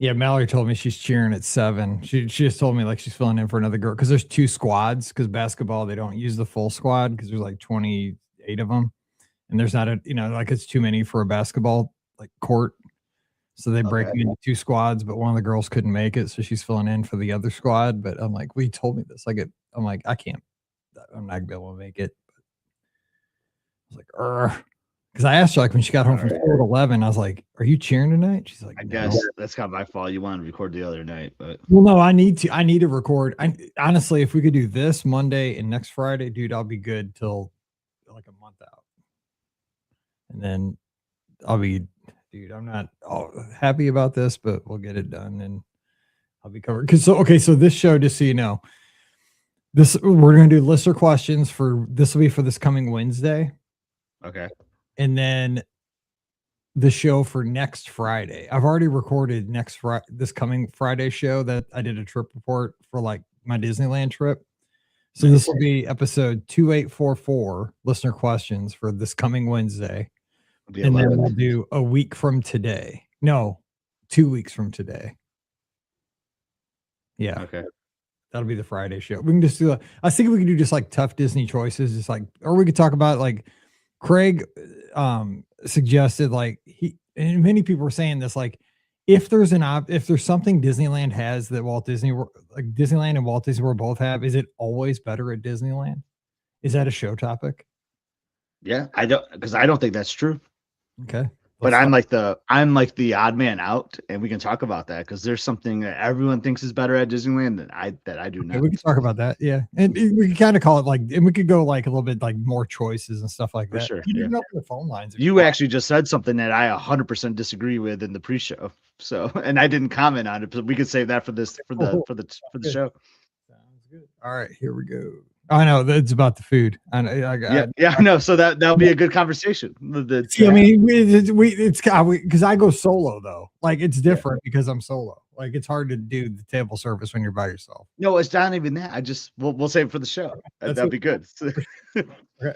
Yeah, Mallory told me she's cheering at 7. She just told me like she's filling in for another girl because there's 2 squads. Because basketball they don't use the full squad because there's like 28 of them, and there's not like it's too many for a basketball like court. So they break Okay. me into 2 squads, but one of the girls couldn't make it, so she's filling in for the other squad. But I'm like, "Well, you told me this." I'm like, "I can't. I'm not gonna be able to make it." I was like, because I asked her like when she got home from school at 11, I was like, "Are you cheering tonight?" She's like, I "No." guess that's kind of my fault. You wanted to record the other night, but Well, no, I need to record. I honestly, if we could do this Monday and next Friday, dude, I'll be good till like a month out. And then I'll be, dude, I'm not happy about this, but we'll get it done and I'll be covered. So this show, just so you know, we're gonna do listener questions for this will be for this coming Wednesday. okay. And then the show for next Friday. I've already recorded this coming Friday show that I did a trip report for like my Disneyland trip. So this will be episode 2844 listener questions for this coming Wednesday. And then we'll do a week from today. No, 2 weeks from today. Yeah. Okay. That'll be the Friday show. We can just do I was thinking we could do just like tough Disney choices, just like, or we could talk about like Craig suggested like and many people were saying this, like if there's something Disneyland has that Disneyland and Walt Disney World both have, is it always better at Disneyland? Is that a show topic? Yeah, I don't think that's true. Okay. But I'm like the odd man out, and we can talk about that because there's something that everyone thinks is better at Disneyland that I do not. We can talk about that, yeah, and we can kind of call it like, and we could go like a little bit like more choices and stuff like that. Sure, you can open the phone lines. You actually just said something that I 100% disagree with in the pre-show. So, and I didn't comment on it, but we could save that for the show. Sounds good. All right, here we go. I know it's about the food. I know. So that'll be a good conversation. I mean, it's because I go solo though. Like it's different because I'm solo. Like it's hard to do the table service when you're by yourself. No, it's not even that. We'll save it for the show. That'd be good. Okay.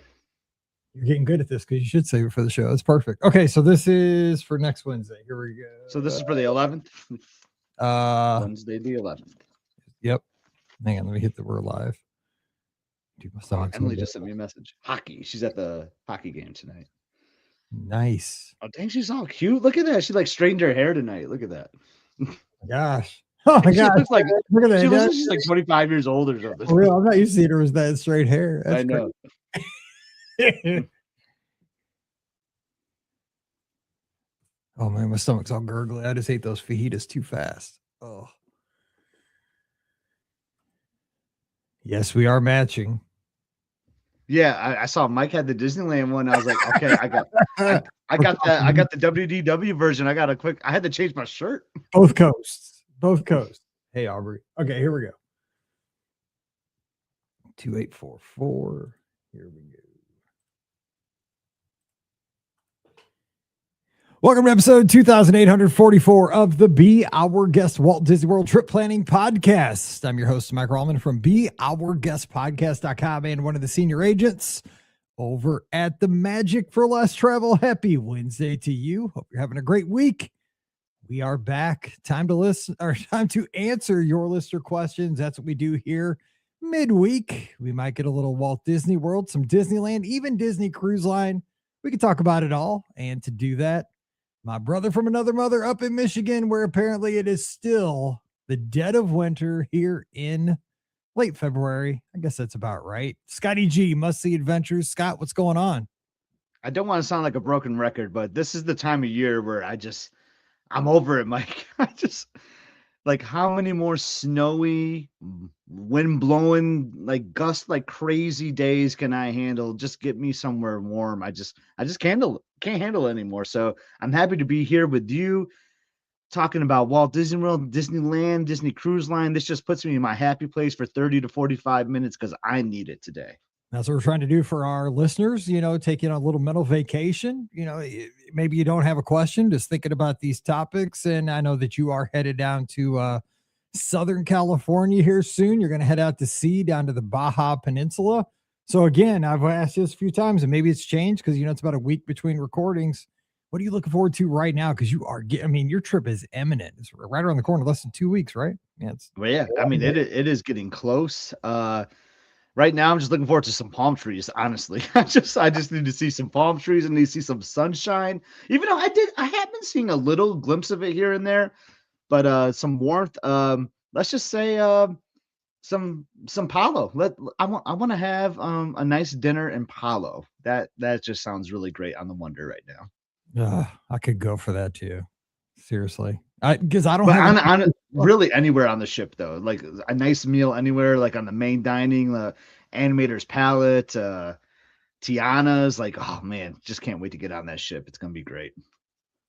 You're getting good at this because you should save it for the show. It's perfect. Okay, so this is for next Wednesday. Here we go. So this is for the 11th. Wednesday the 11th. Yep. Hang on, let me hit the we're live. Dude, Emily just sent me a message. Hockey. She's at the hockey game tonight. Nice. Oh, dang, she's all cute. Look at that. She like straightened her hair tonight. Look at that. Gosh. Oh my gosh. Look at that. She looks like she's like 25 years old or something. For real, I'm not used to seeing her with that straight hair. That's I know. Oh man, my stomach's all gurgly. I just ate those fajitas too fast. Oh. Yes, we are matching. Yeah, I saw Mike had the Disneyland one. I was like, okay, I got the WDW version. I had to change my shirt. Both coasts. Hey, Aubrey. Okay, here we go. 2844. Here we go. Welcome to episode 2844 of the Be Our Guest Walt Disney World Trip Planning Podcast. I'm your host, Mike Rallman from BeOurGuestPodcast.com and one of the senior agents over at the Magic for Less Travel. Happy Wednesday to you. Hope you're having a great week. We are back. Time to answer your listener questions. That's what we do here midweek. We might get a little Walt Disney World, some Disneyland, even Disney Cruise Line. We can talk about it all. And to do that, my brother from another mother up in Michigan, where apparently it is still the dead of winter here in late February. I guess that's about right. Scotty G, Must See Adventures. Scott, what's going on? I don't want to sound like a broken record, but this is the time of year where I'm over it, Mike. Like how many more snowy, wind blowing, like gust like crazy days can I handle? Just get me somewhere warm. I just can't handle it anymore. So I'm happy to be here with you talking about Walt Disney World, Disneyland, Disney Cruise Line. This just puts me in my happy place for 30 to 45 minutes because I need it today. That's what we're trying to do for our listeners, taking a little mental vacation. Maybe you don't have a question, just thinking about these topics. And I know that you are headed down to Southern California here soon. You're going to head out to sea down to the Baja Peninsula. So again, I've asked this a few times and maybe it's changed because, it's about a week between recordings. what are you looking forward to right now? Because I mean, your trip is imminent. It's right around the corner, less than 2 weeks, right? Yeah, it's Well, yeah, I mean, it is getting close. Right now, I'm just looking forward to some palm trees. Honestly, I just need to see some palm trees and need to see some sunshine. Even though I have been seeing a little glimpse of it here and there, but some warmth. Let's just say some Palo. I want to have a nice dinner in Palo. That just sounds really great on the Wonder right now. I could go for that too. Seriously, because I don't But have on really anywhere on the ship though, like a nice meal anywhere, like on the main dining, the animator's palette, Tiana's. Like, oh man, just can't wait to get on that ship. It's gonna be great.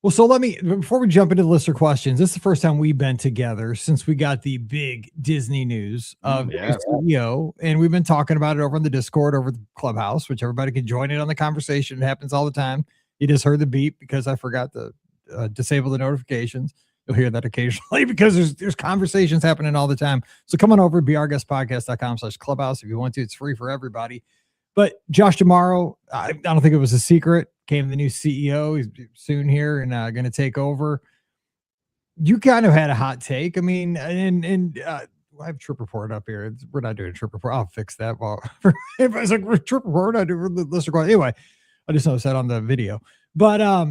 Well, so before we jump into the listener questions, this is the first time we've been together since we got the big Disney news of the Yeah. CEO. And we've been talking about it over in the Discord, over the Clubhouse, which everybody can join in on the conversation. It happens all the time. You just heard the beep because I forgot to disable the notifications. You'll hear that occasionally because there's conversations happening all the time. So come on over to beourguestpodcast.com/clubhouse. If you want to, it's free for everybody. But Josh D'Amaro, I don't think it was a secret, came the new CEO. He's soon here and going to take over. You kind of had a hot take. I mean, and I have trip report up here. We're not doing a trip report. I'll fix that. Well, everybody's like, we're trip report. I do the list. Anyway, I just noticed that on the video. But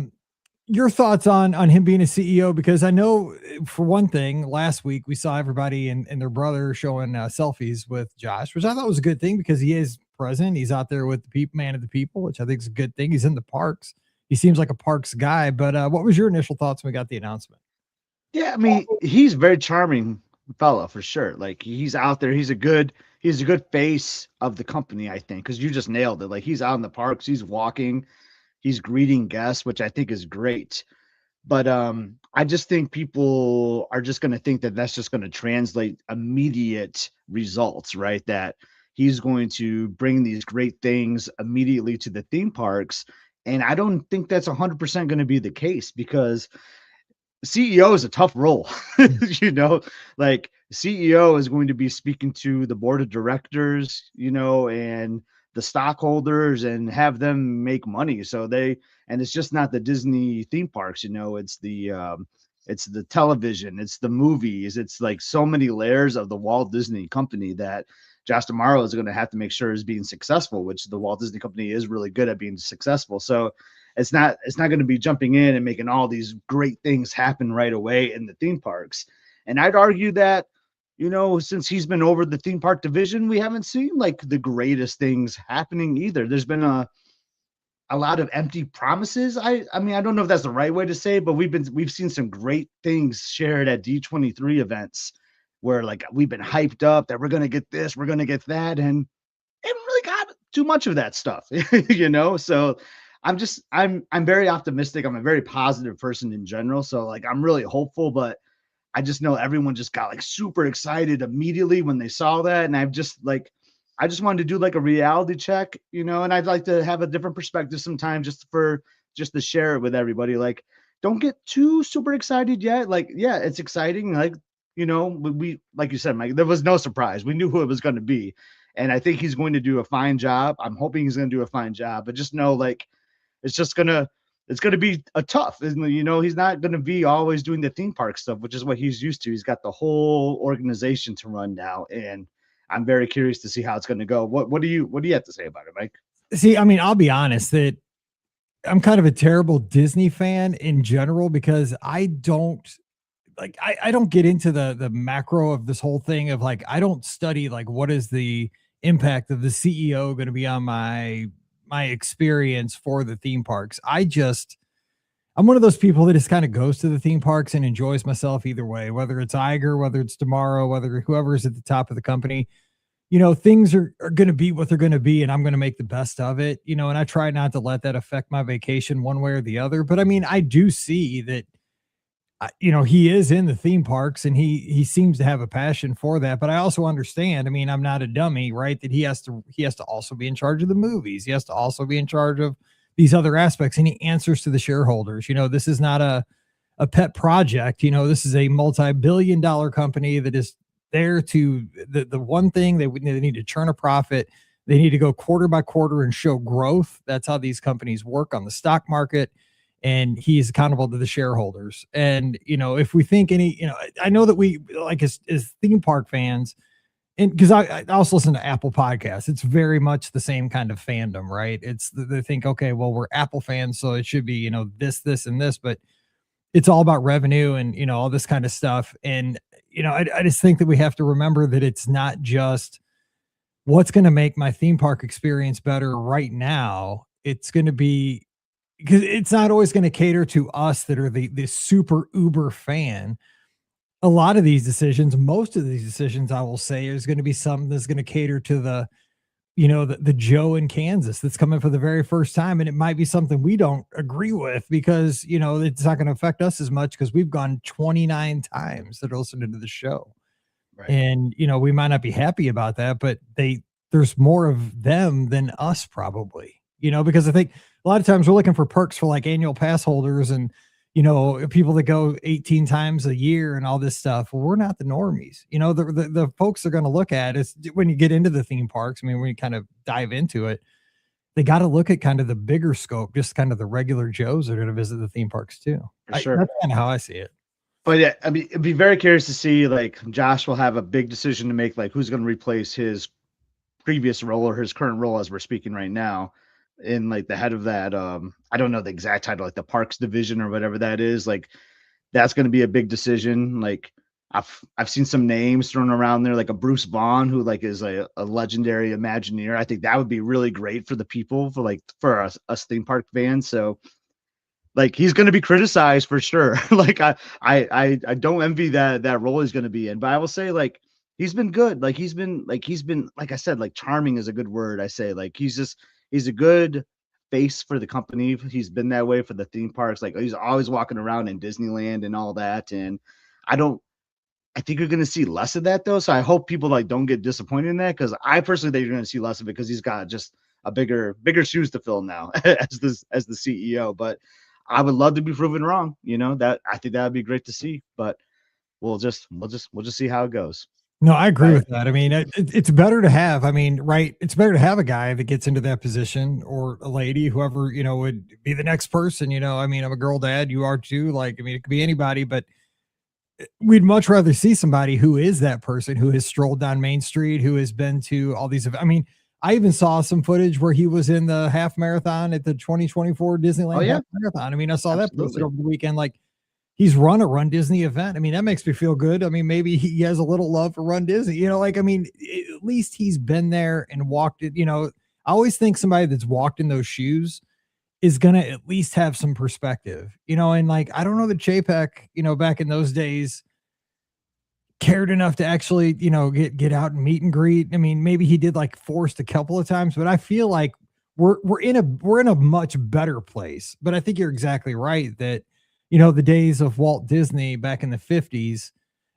your thoughts on him being a CEO, because I know for one thing, last week we saw everybody and their brother showing selfies with Josh, which I thought was a good thing because he is present. He's out there with the people, man of the people, which I think is a good thing. He's in the parks. He seems like a parks guy. But what was your initial thoughts when we got the announcement? Yeah, I mean, he's a very charming fella for sure. Like he's out there. He's a good face of the company, I think, because you just nailed it. Like he's out in the parks, he's walking, he's greeting guests, which I think is great. But I just think people are just going to think that that's just going to translate immediate results, right? That he's going to bring these great things immediately to the theme parks. And I don't think that's 100% going to be the case because CEO is a tough role. Like CEO is going to be speaking to the board of directors, and the stockholders and have them make money. And it's just not the Disney theme parks, it's the television, it's the movies, it's like so many layers of the Walt Disney Company that Josh D'Amaro is going to have to make sure is being successful, which the Walt Disney Company is really good at being successful. So it's not going to be jumping in and making all these great things happen right away in the theme parks. And I'd argue that, since he's been over the theme park division, we haven't seen like the greatest things happening either. There's been a lot of empty promises. I mean, I don't know if that's the right way to say it, but we've seen some great things shared at D23 events where like we've been hyped up that we're going to get this, we're going to get that. And haven't really got too much of that stuff, So I'm very optimistic. I'm a very positive person in general. So like, I'm really hopeful, but I just know everyone just got like super excited immediately when they saw that. And I just wanted to do like a reality check, and I'd like to have a different perspective sometimes just to share it with everybody. Like, don't get too super excited yet. Like, yeah, it's exciting. Like, we like you said, Mike, there was no surprise. We knew who it was going to be. And I think he's going to do a fine job. I'm hoping he's going to do a fine job, but just know like, it's going to be a tough, he's not going to be always doing the theme park stuff, which is what he's used to. He's got the whole organization to run now. And I'm very curious to see how it's going to go. What do you have to say about it, Mike? See, I mean, I'll be honest that I'm kind of a terrible Disney fan in general because I don't get into the macro of this whole thing of like, I don't study like what is the impact of the CEO going to be on my experience for the theme parks. I'm one of those people that just kind of goes to the theme parks and enjoys myself either way, whether it's Iger, whether it's tomorrow, whether whoever's at the top of the company, things are going to be what they're going to be. And I'm going to make the best of it, and I try not to let that affect my vacation one way or the other. But I mean, I do see that, he is in the theme parks and he seems to have a passion for that. But I also understand, I mean, I'm not a dummy, right? That he has to also be in charge of the movies. He has to also be in charge of these other aspects, and he answers to the shareholders. This is not a pet project. This is a multi-billion-dollar company that is there to the one thing they need to churn a profit. They need to go quarter by quarter and show growth. That's how these companies work on the stock market. and he's accountable to the shareholders. And, if we think I know that we like as theme park fans, and because I also listen to Apple podcasts, it's very much the same kind of fandom, right? They think, okay, well, we're Apple fans, so it should be, this, and this, but it's all about revenue and, all this kind of stuff. And, I just think that we have to remember that it's not just what's going to make my theme park experience better right now. It's going to be, because it's not always going to cater to us that are the super uber fan. A lot of these decisions, most of these decisions, I will say, is going to be something that's going to cater to the Joe in Kansas that's coming for the very first time. And it might be something we don't agree with because, it's not going to affect us as much because we've gone 29 times that are listening to the show. Right. And, we might not be happy about that, but there's more of them than us probably, because I think a lot of times we're looking for perks for like annual pass holders and, people that go 18 times a year and all this stuff. Well, we're not the normies. The folks are going to look at is when you get into the theme parks. I mean, when you kind of dive into it, they got to look at kind of the bigger scope, just kind of the regular Joes that are going to visit the theme parks too. Sure. That's kind of how I see it. But yeah, I mean, it'd be very curious to see, like, Josh will have a big decision to make, like who's going to replace his previous role or his current role as we're speaking right now in like the head of that. I don't know the exact title, like the parks division or whatever that is. Like, that's going to be a big decision. Like, I've seen some names thrown around there, like a Bruce Vaughn, who like is a legendary Imagineer. I think that would be really great for the people, for us theme park fans. So like, he's going to be criticized for sure. Like, I don't envy that role he's going to be in, but I will say, like, he's been good. Like, he's been, like I said, like, charming is a good word. I say, like, he's a good face for the company. He's been that way for the theme parks. Like, he's always walking around in Disneyland and all that. And I think you're going to see less of that though. So I hope people like don't get disappointed in that. Cause I personally think you're going to see less of it because he's got just a bigger shoes to fill now as the CEO. But I would love to be proven wrong. That I think that would be great to see, but we'll just see how it goes. No, I agree with that. I mean, it's better to have, right. It's better to have a guy that gets into that position or a lady, whoever, would be the next person, I'm a girl dad, you are too. Like, it could be anybody, but we'd much rather see somebody who is that person who has strolled down Main Street, who has been to all these. I even saw some footage where he was in the half marathon at the 2024 Disneyland half marathon. I saw that posted over the weekend. Like, he's run a Run Disney event. That makes me feel good. Maybe he has a little love for Run Disney, at least he's been there and walked it. I always think somebody that's walked in those shoes is going to at least have some perspective, and like, I don't know that Chapek, back in those days cared enough to actually, get out and meet and greet. Maybe he did like Forced a couple of times, but I feel like we're in a much better place. But I think you're exactly right that, the days of Walt Disney back in the 50s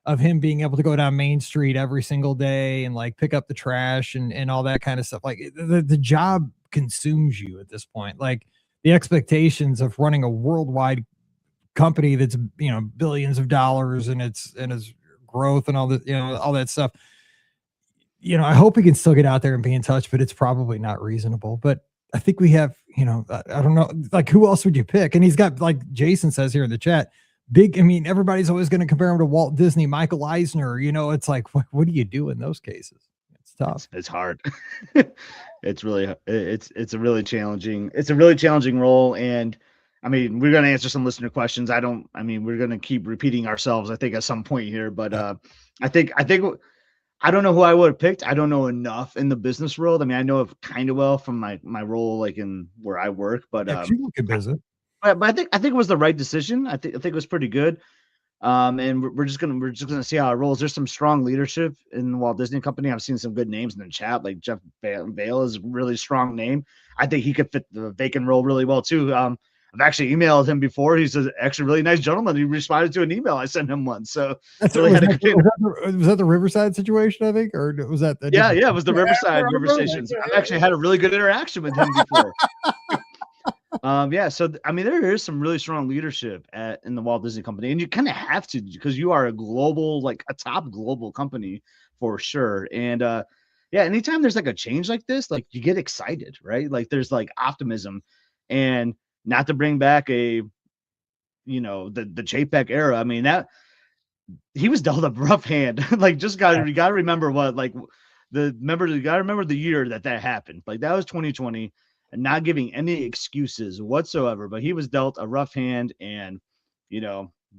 of him being able to go down Main Street every single day and like pick up the trash and all that kind of stuff. Like, the job consumes you at this point. Like, the expectations of running a worldwide company that's, billions of dollars and its growth and all that, all that stuff. I hope he can still get out there and be in touch, but it's probably not reasonable. But I think we have, I don't know, like, who else would you pick? And he's got, like Jason says here in the chat, everybody's always going to compare him to Walt Disney, Michael Eisner. It's like, what do you do in those cases? It's tough. It's hard. It's a really challenging role. And we're going to answer some listener questions. We're going to keep repeating ourselves, I think, at some point here, but I think I don't know who I would have picked. I don't know enough in the business world. I know it kind of well from my role, like in where I work, but you could visit. But I think it was the right decision. I think it was pretty good. And we're just gonna see how it rolls. There's some strong leadership in the Walt Disney Company. I've seen some good names in the chat, like Jeff Vale is a really strong name. I think he could fit the vacant role really well too. I've actually emailed him before. He's actually a really nice gentleman. He responded to an email I sent him once. So was that the Riverside situation, I think, or was that the yeah, it was the Riverside conversation. I've actually had a really good interaction with him before. So there is some really strong leadership in the Walt Disney Company, and you kind of have to, because you are a global, like a top global company for sure. And anytime there's like a change like this, like, you get excited, right? Like, there's like optimism, and not to bring back a the JPEG era. I mean, that he was dealt a rough hand. Like, just you got to remember what, like, you got to remember the year that happened. Like, that was 2020, and not giving any excuses whatsoever. But he was dealt a rough hand, and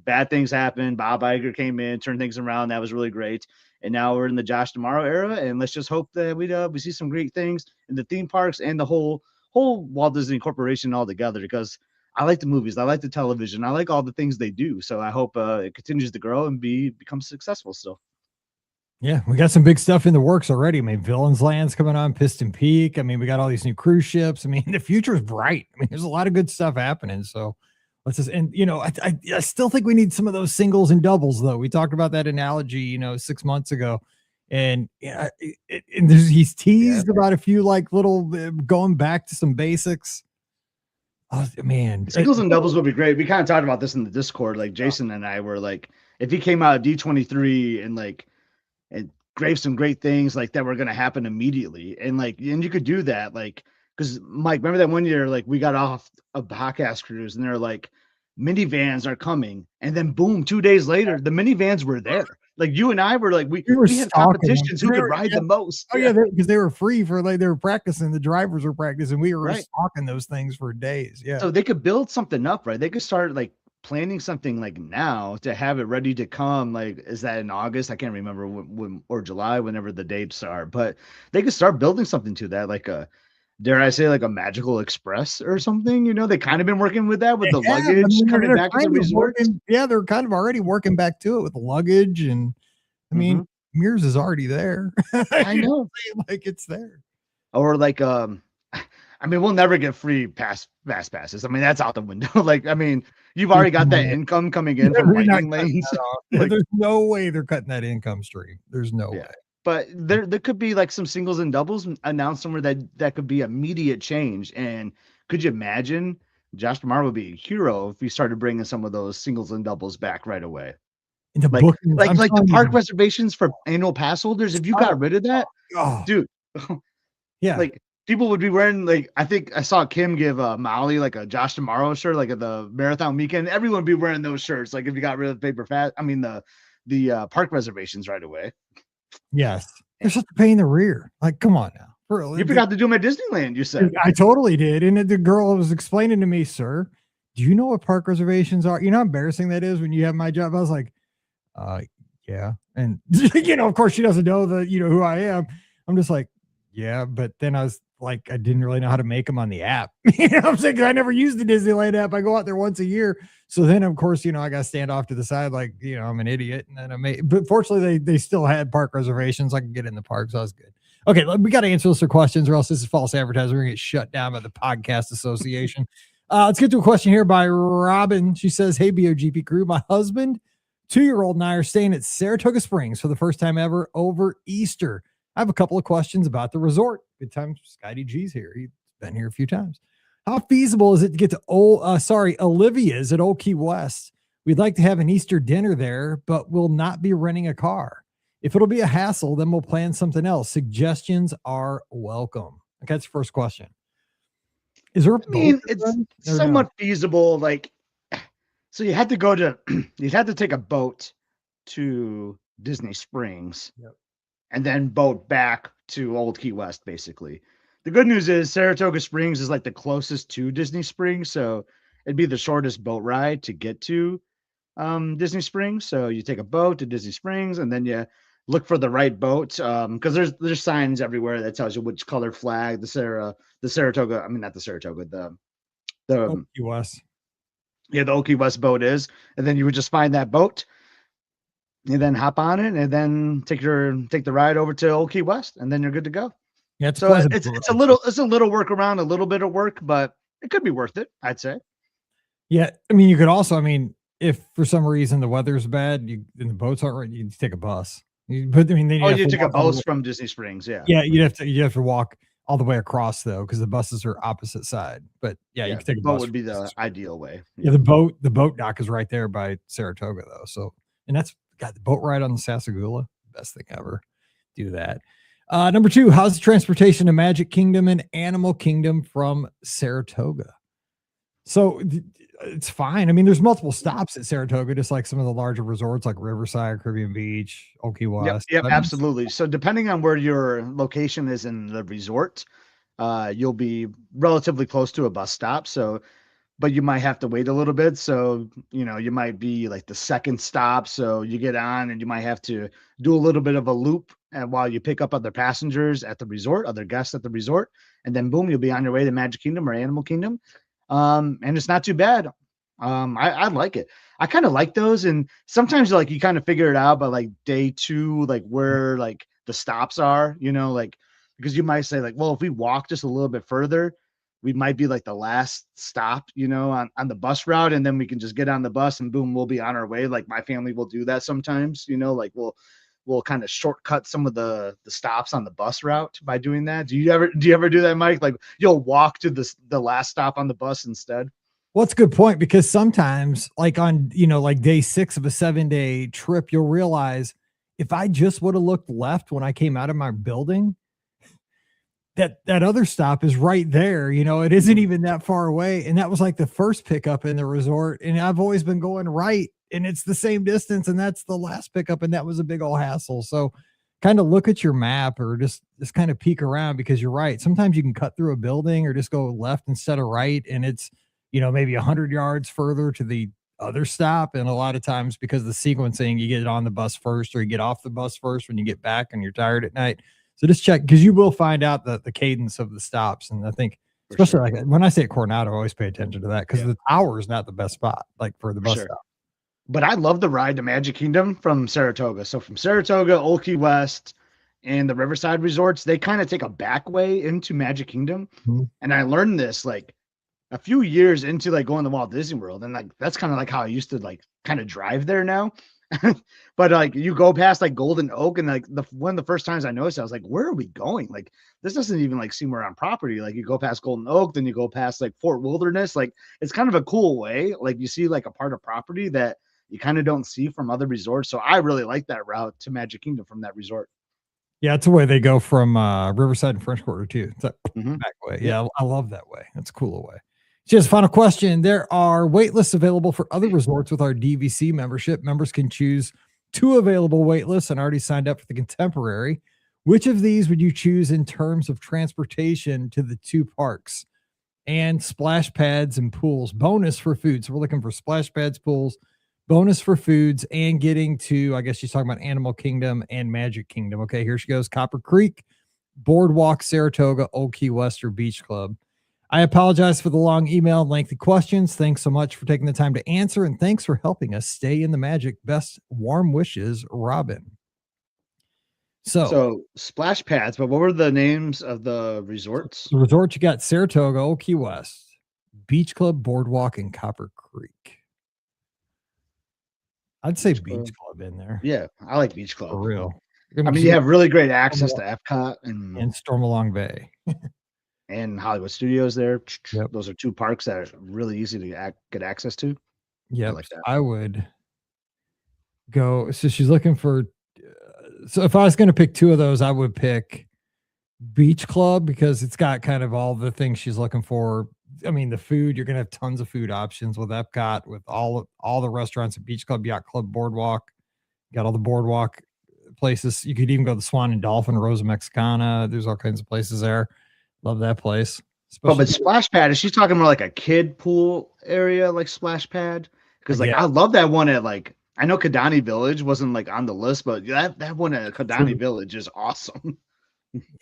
bad things happened. Bob Iger came in, turned things around. That was really great. And now we're in the Josh D'Amaro era, and let's just hope that we see some great things in the theme parks and the whole Walt Disney Corporation all together, because I like the movies. I like the television. I like all the things they do. So I hope it continues to grow and become successful still. Yeah, we got some big stuff in the works already. I mean, Villains Land's coming on, Piston Peak. I mean, we got all these new cruise ships. I mean, the future is bright. I mean, there's a lot of good stuff happening. So let's just, and I still think we need some of those singles and doubles, though. We talked about that analogy, 6 months ago. And he's teased about a few like little going back to some basics. Oh man, singles and doubles would be great. We kind of talked about this in the Discord. Like, Jason and I were like, if he came out of D23 and gave some great things like that were going to happen immediately, and you could do that, like, because Mike, remember that one year, like, we got off a podcast cruise and they're like, minivans are coming, and then boom, 2 days later, the minivans were there. Like, you and I were like, we had competitions who could ride the most. Oh yeah, because they were free for they were practicing. The drivers were practicing. We were stalking those things for days. Yeah. So they could build something up, right? They could start like planning something like now to have it ready to come. Like, is that in August? I can't remember when or July, whenever the dates are. But they could start building something to that, like dare I say, like a Magical Express or something. They kind of been working with that with the luggage coming back to the resort. Yeah, they're kind of already working back to it with the luggage, and I mean, Mears is already there. I know, like it's there. Or like I mean, we'll never get free fast passes. I mean, that's out the window. Like, I mean, you've already got that income coming in from lightning lanes. Like, there's no way they're cutting that income stream. There's no way. But there could be like some singles and doubles announced somewhere that could be immediate change. And could you imagine Josh D'Amaro would be a hero if he started bringing some of those singles and doubles back right away? Like the park reservations for annual pass holders. If you got rid of that, dude, yeah, like people would be wearing, like, I think I saw Kim give Molly like a Josh D'Amaro shirt, like at the marathon weekend. Everyone would be wearing those shirts. Like, if you got rid of the park reservations right away. Yes, they're such a pain in the rear. Like, come on now. You forgot to do them at Disneyland, you said. I totally did. And the girl was explaining to me, sir, do you know what park reservations are? You know how embarrassing that is when you have my job? I was like, yeah. And, of course she doesn't know who I am. I'm just like, yeah. But then I was like, I didn't really know how to make them on the app. I'm saying, I never use the Disneyland app. I go out there once a year. So then, of course, I got to stand off to the side like, I'm an idiot. And then but fortunately, they still had park reservations. I could get in the park. So that was good. Okay, we got to answer those questions or else this is false advertising. We're going to get shut down by the Podcast Association. Let's get to a question here by Robin. She says, hey, BOGP crew, my husband, 2-year-old and I are staying at Saratoga Springs for the first time ever over Easter. I have a couple of questions about the resort. Good time. Scotty G's here. He's been here a few times. How feasible is it to get to Olivia's at Old Key West? We'd like to have an Easter dinner there, but we'll not be renting a car. If it'll be a hassle, then we'll plan something else. Suggestions are welcome. Okay, that's the first question. Is there it's somewhat feasible. Like, so you had to take a boat to Disney Springs, and then boat back to Old Key West, basically. The good news is Saratoga Springs is like the closest to Disney Springs, so it'd be the shortest boat ride to get to Disney Springs. So you take a boat to Disney Springs, and then you look for the right boat, because there's signs everywhere that tells you which color flag the Old Key West. Yeah, the Old Key West boat is, and then you would just find that boat, and then hop on it, and then take the ride over to Old Key West, and then you're good to go. Yeah, so it's a little workaround, a little bit of work, but it could be worth it, I'd say. Yeah, I mean, you could also, if for some reason the weather's bad, and the boats aren't right, you take a bus. You took a bus from Disney Springs, yeah. Yeah, you'd have to walk all the way across though, because the buses are opposite side. But you can take a bus. Would be the ideal way. Yeah, the boat dock is right there by Saratoga though. So, and that's got the boat ride on the Sasagula, best thing ever. Do that. Number 2, how's the transportation to Magic Kingdom and Animal Kingdom from Saratoga? So it's fine. I mean, there's multiple stops at Saratoga, just like some of the larger resorts like Riverside, Caribbean Beach, Old Key Yep, West. yep, I mean, absolutely. So depending on where your location is in the resort, you'll be relatively close to a bus stop. So but you might have to wait a little bit. So, you might be like the second stop. So you get on and you might have to do a little bit of a loop and while you pick up other passengers at the resort, other guests at the resort, and then boom, you'll be on your way to Magic Kingdom or Animal Kingdom. And it's not too bad. I like it. I kind of like those. And sometimes like you kind of figure it out by like day two, like where like the stops are, like because you might say like, well, if we walk just a little bit further, we might be like the last stop, on the bus route. And then we can just get on the bus and boom, we'll be on our way. Like my family will do that sometimes, like we'll kind of shortcut some of the stops on the bus route by doing that. Do you ever do that, Mike? Like you'll walk to the last stop on the bus instead? well, it's a good point because sometimes, like on, like day 6 of a 7-day trip, you'll realize if I just would have looked left when I came out of my building, that other stop is right there. It isn't even that far away. And that was like the first pickup in the resort. And I've always been going right and it's the same distance. And that's the last pickup. And that was a big old hassle. So kind of look at your map or just kind of peek around because you're right. Sometimes you can cut through a building or just go left instead of right. And it's, maybe 100 yards further to the other stop. And a lot of times because of the sequencing, you get on the bus first or you get off the bus first when you get back and you're tired at night. So just check because you will find out the cadence of the stops. And I think, especially like when I say at Coronado, I always pay attention to that because the tower is not the best spot, like for the bus stop. But I love the ride to Magic Kingdom from Saratoga. So from Saratoga, Old Key West, and the Riverside resorts, they kind of take a back way into Magic Kingdom. Mm-hmm. And I learned this like a few years into like going to Walt Disney World. And like that's kind of like how I used to like kind of drive there now. But like you go past like Golden Oak and like one of the first times I noticed, I was like, where are we going? Like this doesn't even like seem we're on property. Like you go past Golden Oak, then you go past like Fort Wilderness. Like it's kind of a cool way. Like you see like a part of property that you kind of don't see from other resorts. So I really like that route to Magic Kingdom from that resort. Yeah, it's a way they go from Riverside and French Quarter too. It's that back way. Yeah, I love that way. That's a cool way. Just final question. There are wait lists available for other resorts with our DVC membership. Members can choose 2 available wait lists and already signed up for the Contemporary. Which of these would you choose in terms of transportation to the 2 parks and splash pads and pools? Bonus for food. So we're looking for splash pads, pools, bonus for foods, and getting to, I guess she's talking about Animal Kingdom and Magic Kingdom. Okay, here she goes. Copper Creek, Boardwalk, Saratoga, Old Key West, or Beach Club. I apologize for the long email and lengthy questions. Thanks so much for taking the time to answer, and thanks for helping us stay in the magic. Best warm wishes, Robin. So splash pads, but what were the names of the resorts? The resort you got Saratoga, Old Key West, Beach Club, Boardwalk, and Copper Creek. I'd say Beach Club in there. Yeah, I like Beach Club. For real. I mean, you have really great access to Epcot and Stormalong Bay. And Hollywood Studios there. Yep. Those are 2 parks that are really easy to get access to. Yeah, like I would go. So she's looking for. So if I was going to pick 2 of those, I would pick Beach Club because it's got kind of all the things she's looking for. I mean, the food, you're going to have tons of food options with Epcot, with all the restaurants at Beach Club, Yacht Club, Boardwalk. You got all the Boardwalk places. You could even go to the Swan and Dolphin, Rosa Mexicana. There's all kinds of places there. Love that place. But splash pad, is she talking more like a kid pool area, like splash pad? Because like I love that one at like I know Kidani Village wasn't like on the list, but that one at Kidani Village is awesome.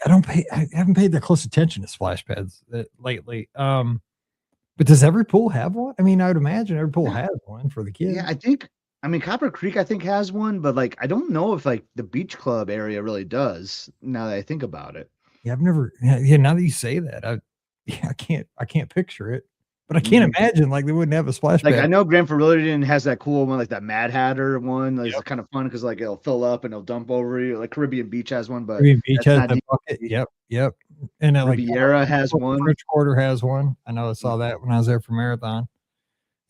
I haven't paid that close attention to splash pads lately. But does every pool have one? I mean, I would imagine every pool has one for the kids. Yeah, I mean Copper Creek I think has one, but like I don't know if like the Beach Club area really does now that I think about it. Yeah, I've never. Yeah, now that you say that, I can't picture it, but I can't imagine like they wouldn't have a splash pad. Like I know Grand Floridian has that cool one, like that Mad Hatter one. Like, it's kind of fun because like it'll fill up and it'll dump over you. Like Caribbean Beach has one, but Caribbean Beach has that bucket. Yep. And Riviera has one. French Quarter has one. I know I saw that when I was there for Marathon.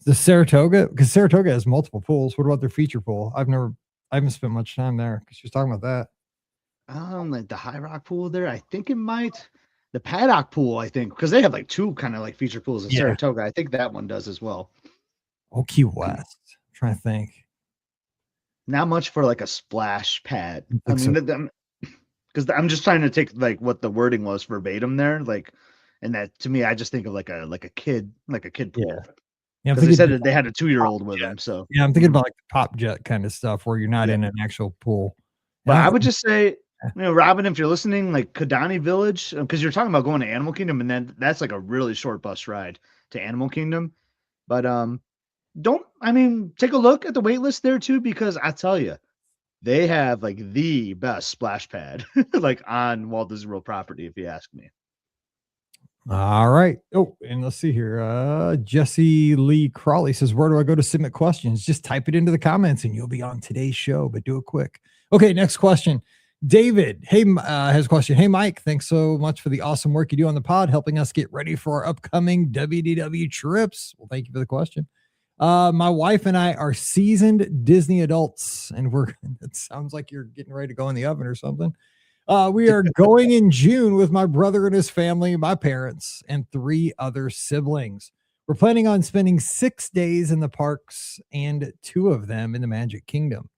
The Saratoga, because Saratoga has multiple pools. What about their feature pool? I haven't spent much time there because she was talking about that. Like the High Rock pool there, I think it might. The Paddock pool, I think, because they have like 2 kind of like feature pools in Saratoga. I think that one does as well. Oh, Key I mean, West. I'm trying to think. not much for like a splash pad. I I think so. mean, because I'm just trying to take like what the wording was verbatim there, like, and that to me, I just think of like a kid Yeah. pool Yeah, I'm because they thinking said just that they like had a 2-year-old with them. jets. So, Yeah, I'm thinking mhm, about like the pop jet kind of stuff where you're not yeah. in an actual pool. And But I I don't would think just say, Robin, if you're listening, like Kidani Village, because you're talking about going to Animal Kingdom, and then that's like a really short bus ride to Animal Kingdom. But don't I mean take a look at the wait list there too, because I tell you, they have like the best splash pad like on Walt Disney World property, if you ask me. all right. Oh, and let's see here. Jesse Lee Crawley says, where do I go to submit questions? Just type it into the comments and you'll be on today's show, but do it quick. Okay, next question. David, has a question. Hey, Mike, thanks so much for the awesome work you do on the pod, helping us get ready for our upcoming WDW trips. Well, thank you for the question. My wife and I are seasoned Disney adults, and it sounds like you're getting ready to go in the oven or something. We are going in June with my brother and his family, my parents, and 3 other siblings. We're planning on spending 6 days in the parks and 2 of them in the Magic Kingdom.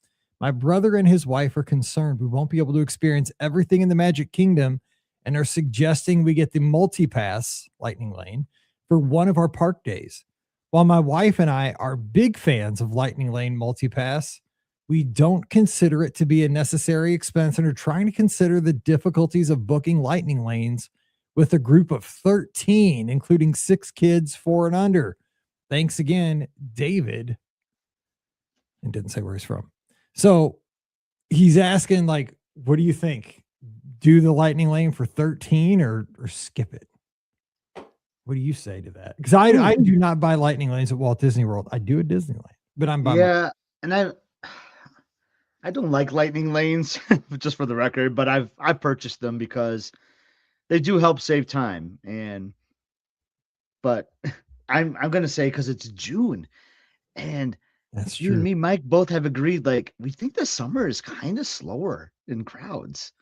My brother and his wife are concerned we won't be able to experience everything in the Magic Kingdom and are suggesting we get the multi-pass Lightning Lane for one of our park days. While my wife and I are big fans of Lightning Lane multi-pass, we don't consider it to be a necessary expense and are trying to consider the difficulties of booking lightning lanes with a group of 13, including 6 kids, 4 and under. Thanks again, David. And didn't say where he's from. So he's asking, like, what do you think? Do the lightning lane for 13 or skip it? What do you say to that? Because I Ooh, do not buy lightning lanes at Walt Disney World. I do at Disneyland, but I'm by my yeah, and I don't like lightning lanes, just for the record, but I've purchased them because they do help save time. And but I'm gonna say because it's June, and that's you and true. me, Mike, both have agreed like we think the summer is kind of slower in crowds.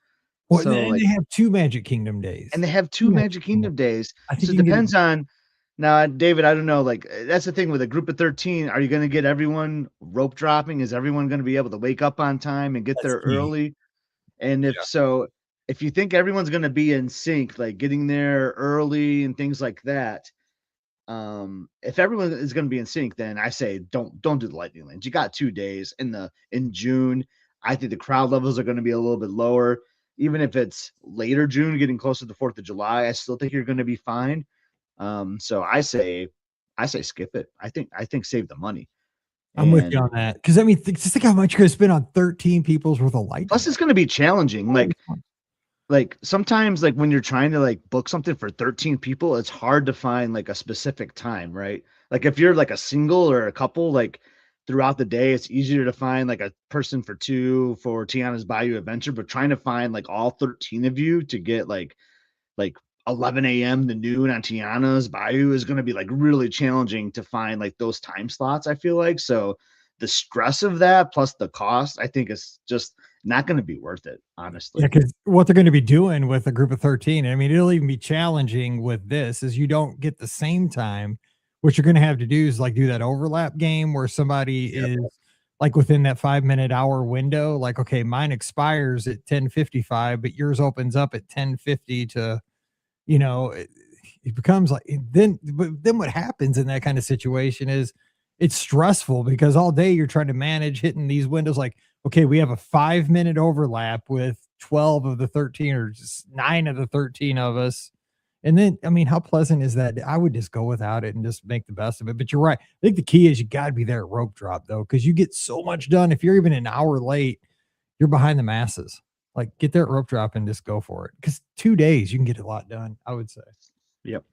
Well, So and like, they have 2 Magic Kingdom and days. they have 2 2 Magic Magic Kingdom. Kingdom days. I think So it you can get it. depends on now, David, I don't know. Like that's the thing with a group of 13. Are you gonna get everyone rope dropping? Is everyone gonna be able to wake up on time and get That's there key. early? And if Yeah. so, if you think everyone's gonna be in sync, like getting there early and things like that, if everyone is going to be in sync, then I say don't do the lightning lanes. You got 2 days in June. I think the crowd levels are going to be a little bit lower. Even if it's later June, getting closer to the 4th of July, I still think you're going to be fine. So I say skip it. I think save the money. I'm with you And on that. Because I mean, just think how much you're gonna spend on 13 people's worth of lightning plus it's lane. going to be challenging. Oh, fun. Like sometimes like when you're trying to like book something for 13 people, it's hard to find like a specific time, right? Like if you're like a single or a couple, like throughout the day, it's easier to find like a person for 2 for Tiana's Bayou Adventure, but trying to find like all 13 of you to get like 11 a.m. to noon on Tiana's Bayou is going to be like really challenging to find like those time slots, I feel like. So the stress of that plus the cost, I think is just not going to be worth it, Yeah, honestly. because what they're gonna be doing with a group of 13, I mean, it'll even be challenging with this, is you don't get the same time. What you're gonna have to do is, like, do that overlap game where somebody Yep. is, like, within that 5-minute hour window, like, "Okay, mine expires at 10:55, but yours opens up at 10:50 to," you know, it becomes like then what happens in that kind of situation is it's stressful because all day you're trying to manage hitting these windows like, okay, we have a 5-minute overlap with 12 of the 13 or just 9 of the 13 of us. And then, I mean, how pleasant is that? I would just go without it and just make the best of it. But you're right. I think the key is you got to be there at rope drop though, because you get so much done. If you're even an hour late, you're behind the masses. Like get there at rope drop and just go for it. Because 2 days you can get a lot done, I would say. Yep.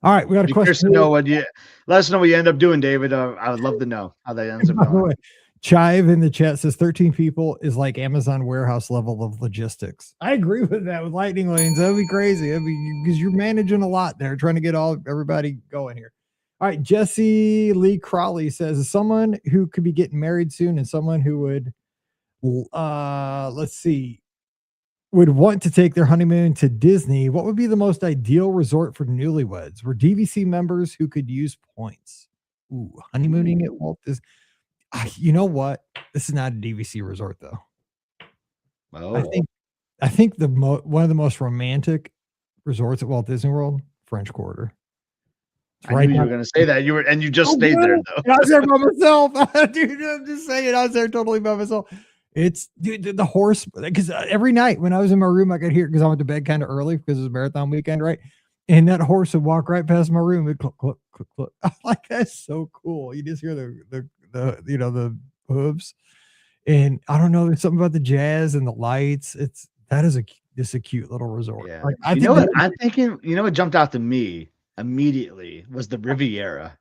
All right, we got a Be curious question to here. know what you let us know what you end up doing, David. I would love to know how that ends up By the going. way, Chive in the chat says 13 people is like Amazon warehouse level of logistics. I agree with that with lightning lanes. That'd be crazy. I mean, because you're managing a lot there, trying to get everybody going here. All right, Jesse Lee Crawley says someone who could be getting married soon and someone who would let's see, would want to take their honeymoon to Disney. What would be the most ideal resort for newlyweds? We're DVC members who could use points. Ooh, honeymooning at Walt Disney. You know what? This is not a DVC resort though. I Oh, think one of the most romantic resorts at Walt Disney World, French Quarter. It's I knew right you down. were gonna say that. You just So stayed there good. though. And I was there by myself. Dude, I'm just saying, I was there totally by myself. It's dude, the horse, because every night when I was in my room, I could hear because I went to bed kind of early because it was marathon weekend, right? And that horse would walk right past my room and click, click, click, click. I'm like, that's so cool. You just hear the hooves. And I don't know, there's something about the jazz and the lights. That is just a cute little resort. Yeah. Like I You think know what that, I'm thinking? You know what jumped out to me immediately was the Riviera.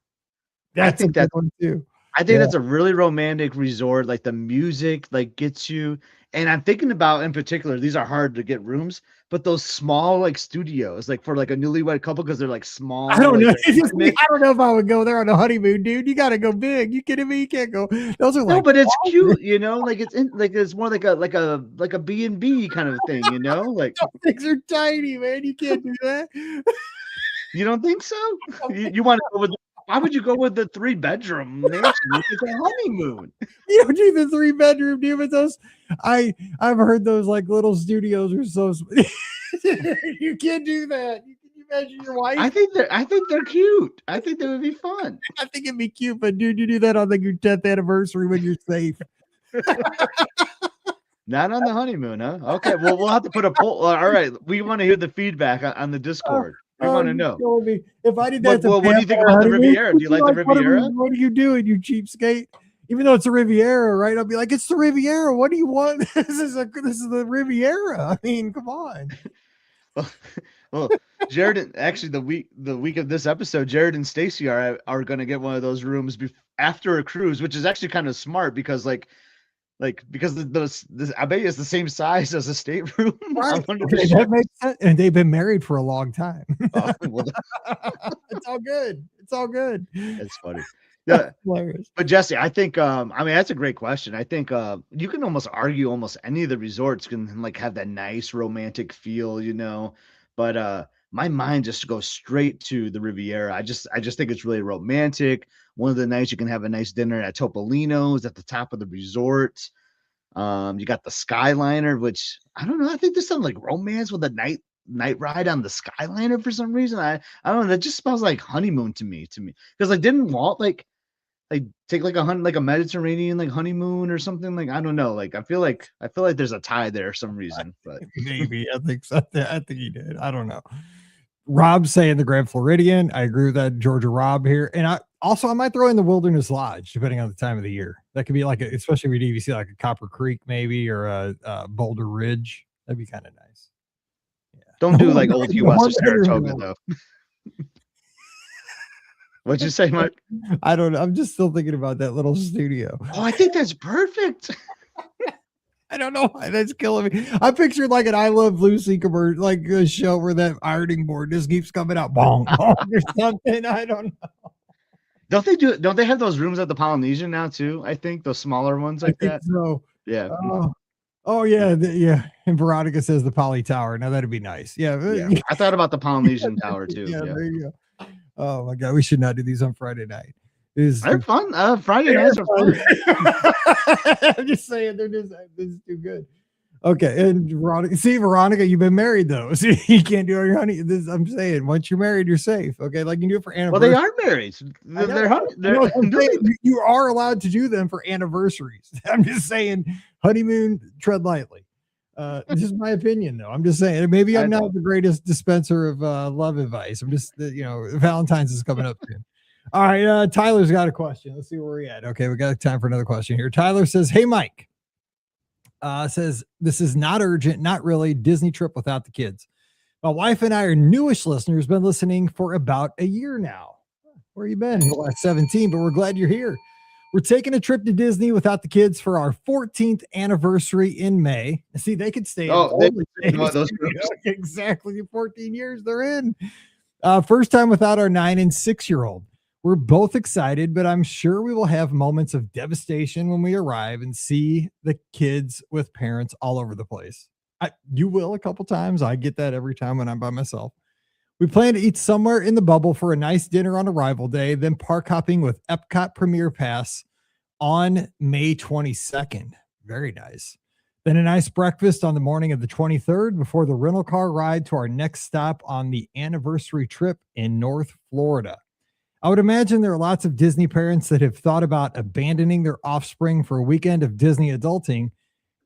I that's a think good that one too. I think Yeah. that's a really romantic resort, like, the music, like, gets you and I'm thinking about, in particular, these are hard to get rooms, but those small, like, studios, like, for, like, a newlywed couple because 'cause they're, like, I small, don't like, know. they're intimate. I don't know if I would go there on a honeymoon, dude. You gotta go big. You kidding me? You can't go. Those are No, like but it's closets. cute, like, it's more like a B&B kind of thing, like, Those things are tiny, man. You can't do that. you don't think so? You wanna go with why would you go with the three-bedroom mansion if it's a honeymoon? You don't do the 3 bedroom, dude. But I've heard those like little studios are so. You can't do that. Can you imagine your wife? I think they're cute. I think they would be fun. I think it'd be cute, but dude, you do that on like your 10th anniversary when you're safe. Not on the honeymoon, huh? Okay, well, we'll have to put a poll alright, we wanna hear the feedback on the Oh, Discord. We oh, wanna you know. told me. If I did that What to well, what Pam do you think on our about the honeymoon, Riviera? she'd Do you be like the like, Riviera? What are you doing, you cheapskate? Even though it's a Riviera, right? I'll be like, it's the Riviera. What do you want? This is the Riviera. I mean, come on. Well well, Jared and actually, the week of this episode, Jared and Stacy are gonna get one of those rooms after a cruise, which is actually kinda smart because, because the I bet you it's the same size as a stateroom. Right. I'm under the Okay, that ship. makes sense. And they've been married for a long time. Well, It's all good. It's all good. that's funny. That's Yeah. hilarious. But Jesse, I think, I mean, that's a great question. I think, you can almost argue almost any of the resorts can like have that nice romantic feel. But my mind just goes straight to the Riviera. I just think it's really romantic. One of the nights you can have a nice dinner at Topolino's at the top of the resort. You got the Skyliner, which I don't know. I think there's some like romance with a night ride on the Skyliner for some reason. I don't know. That just smells like honeymoon to me. Because like didn't Walt like take like like a Mediterranean like honeymoon or something like I don't know like I feel like there's a tie there for some reason but Maybe. I think so. I think he did. I don't know. Rob saying the Grand Floridian. I agree with that. Georgia Rob here. And I might throw in the Wilderness Lodge, depending on the time of the year. That could be like, especially with DVC, like a Copper Creek, maybe, or a Boulder Ridge. That'd be kind of nice. don't Yeah. do like old The US or one bedroom Saratoga though. though. What'd you say, Mike? I don't know. I'm just still thinking about that little studio. Oh, I think that's perfect. I don't know why that's killing me. I pictured like an I Love Lucy commercial, like a show where that ironing board just keeps coming out, bong, bong, or something. I don't know. Don't they have those rooms at the Polynesian now too? I think those smaller ones I like think that. so. Yeah. Oh yeah, yeah. And Veronica says the Poly Tower. Now that'd be nice. Yeah, Yeah. I thought about the Polynesian Tower too. yeah. Yeah. There you go. Oh my god, we should not do these on Friday night. Is They're fun. Friday nights are fun. I'm just saying this is too good. Okay, and Veronica, you've been married though, so you can't do it on your honey. I'm saying once you're married, you're safe. Okay, like you can do it for Well, they anniversary. are married. I know, I'm saying you are allowed to do them for anniversaries. I'm just saying, honeymoon, tread lightly. This is my opinion, though. I'm just saying, maybe I'm not the greatest dispenser of love advice. I'm just, Valentine's is coming up soon. All right, Tyler's got a question. Let's see where we're at. Okay, we got time for another question here. Tyler says, "Hey, Mike." Says this is not urgent, not really. Disney trip without the kids. My wife and I are newish listeners, been listening for about a year now. Where you been? The last 17, but we're glad you're here. We're taking a trip to Disney without the kids for our 14th anniversary in May. See, they could stay. Those Exactly 14 years they're in. First time without our 9 and 6-year-old. We're both excited, but I'm sure we will have moments of devastation when we arrive and see the kids with parents all over the place. You will a couple times. I get that every time when I'm by myself. We plan to eat somewhere in the bubble for a nice dinner on arrival day, then park hopping with Epcot Premier Pass on May 22nd. Very nice. Then a nice breakfast on the morning of the 23rd before the rental car ride to our next stop on the anniversary trip in North Florida. I would imagine there are lots of Disney parents that have thought about abandoning their offspring for a weekend of Disney adulting,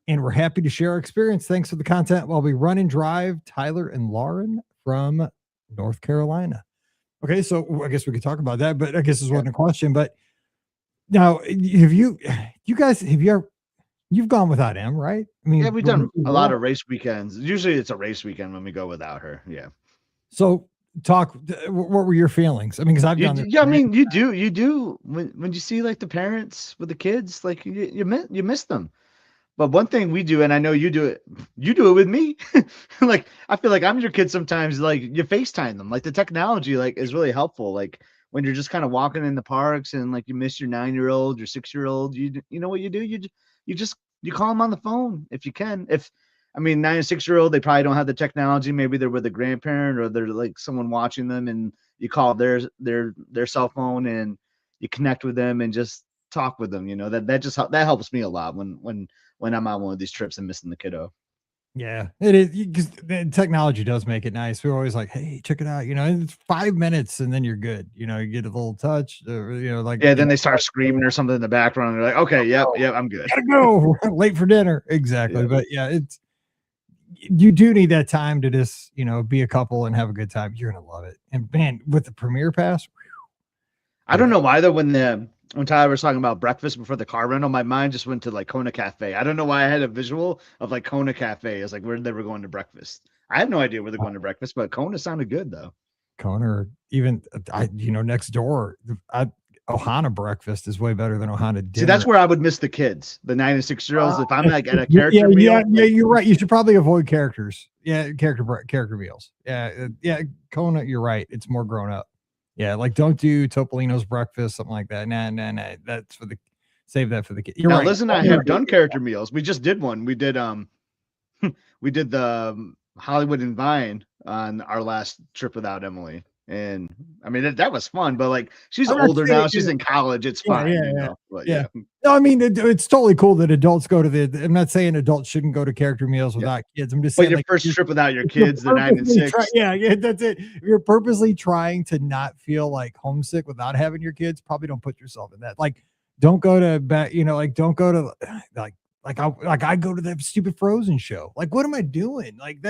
and we're happy to share our experience. Thanks for the content while we run and drive. Tyler and Lauren from North Carolina. Okay, so I guess we could talk about that, but I guess this wasn't a question. But now, you've gone without Em, right? I mean, Yeah, we've done a lot of race weekends. Usually it's a race weekend when we go without her. Yeah. So what were your feelings? I mean, because I've done this. Yeah, I mean, you do when you see like the parents with the kids, like you miss them. But one thing we do, and I know you do it with me. Like, I feel like I'm your kid sometimes. Like, you FaceTime them. Like, the technology like is really helpful. Like, when you're just kind of walking in the parks and like you miss your 9-year-old, your 6-year-old, you know what you do? You call them on the phone if you can. If I mean 9 and 6-year-old, they probably don't have the technology. Maybe they're with a grandparent or they're like someone watching them, and you call their cell phone and you connect with them and just talk with them. You know, that helps me a lot when I'm on one of these trips and missing the kiddo. Yeah, it is, because the technology does make it nice. We're always like, hey, check it out. You know, it's 5 minutes and then you're good. You know, you get a little touch, like, yeah, then they start screaming or something in the background. And they're like, okay, yep, I'm good. Gotta go. Late for dinner. Exactly. Yeah. But yeah, you do need that time to just, be a couple and have a good time. You're going to love it. And man, with the Premier Pass, I don't know why though, when Tyler was talking about breakfast before the car rental, my mind just went to like Kona Cafe. I don't know why I had a visual of like Kona Cafe as like where they were going to breakfast. I have no idea where they're going to breakfast, but Kona sounded good though. Kona, or even next door, Ohana breakfast is way better than Ohana dinner. See, that's where I would miss the kids, the 9 and 6-year-olds. If I'm like at a character meal, yeah, you're right. You should probably avoid characters. Yeah, character meals. Yeah, Kona, you're right. It's more grown up. Yeah, like don't do Topolino's breakfast, something like that. Nah. That's save that for the kid. You're now, right. Liz and I have done character meals. We just did one. We did we did the Hollywood and Vine on our last trip without Emily. And I mean that was fun, but like she's older now, she's in college. It's fine, But yeah. No, I mean it's totally cool that adults go to I'm not saying adults shouldn't go to character meals without kids. I'm just saying, but your first trip without your kids, the 9 and 6. Yeah, that's it. If you're purposely trying to not feel like homesick without having your kids, probably don't put yourself in that. Like, don't go to don't go to I go to that stupid Frozen show. Like, what am I doing? Like,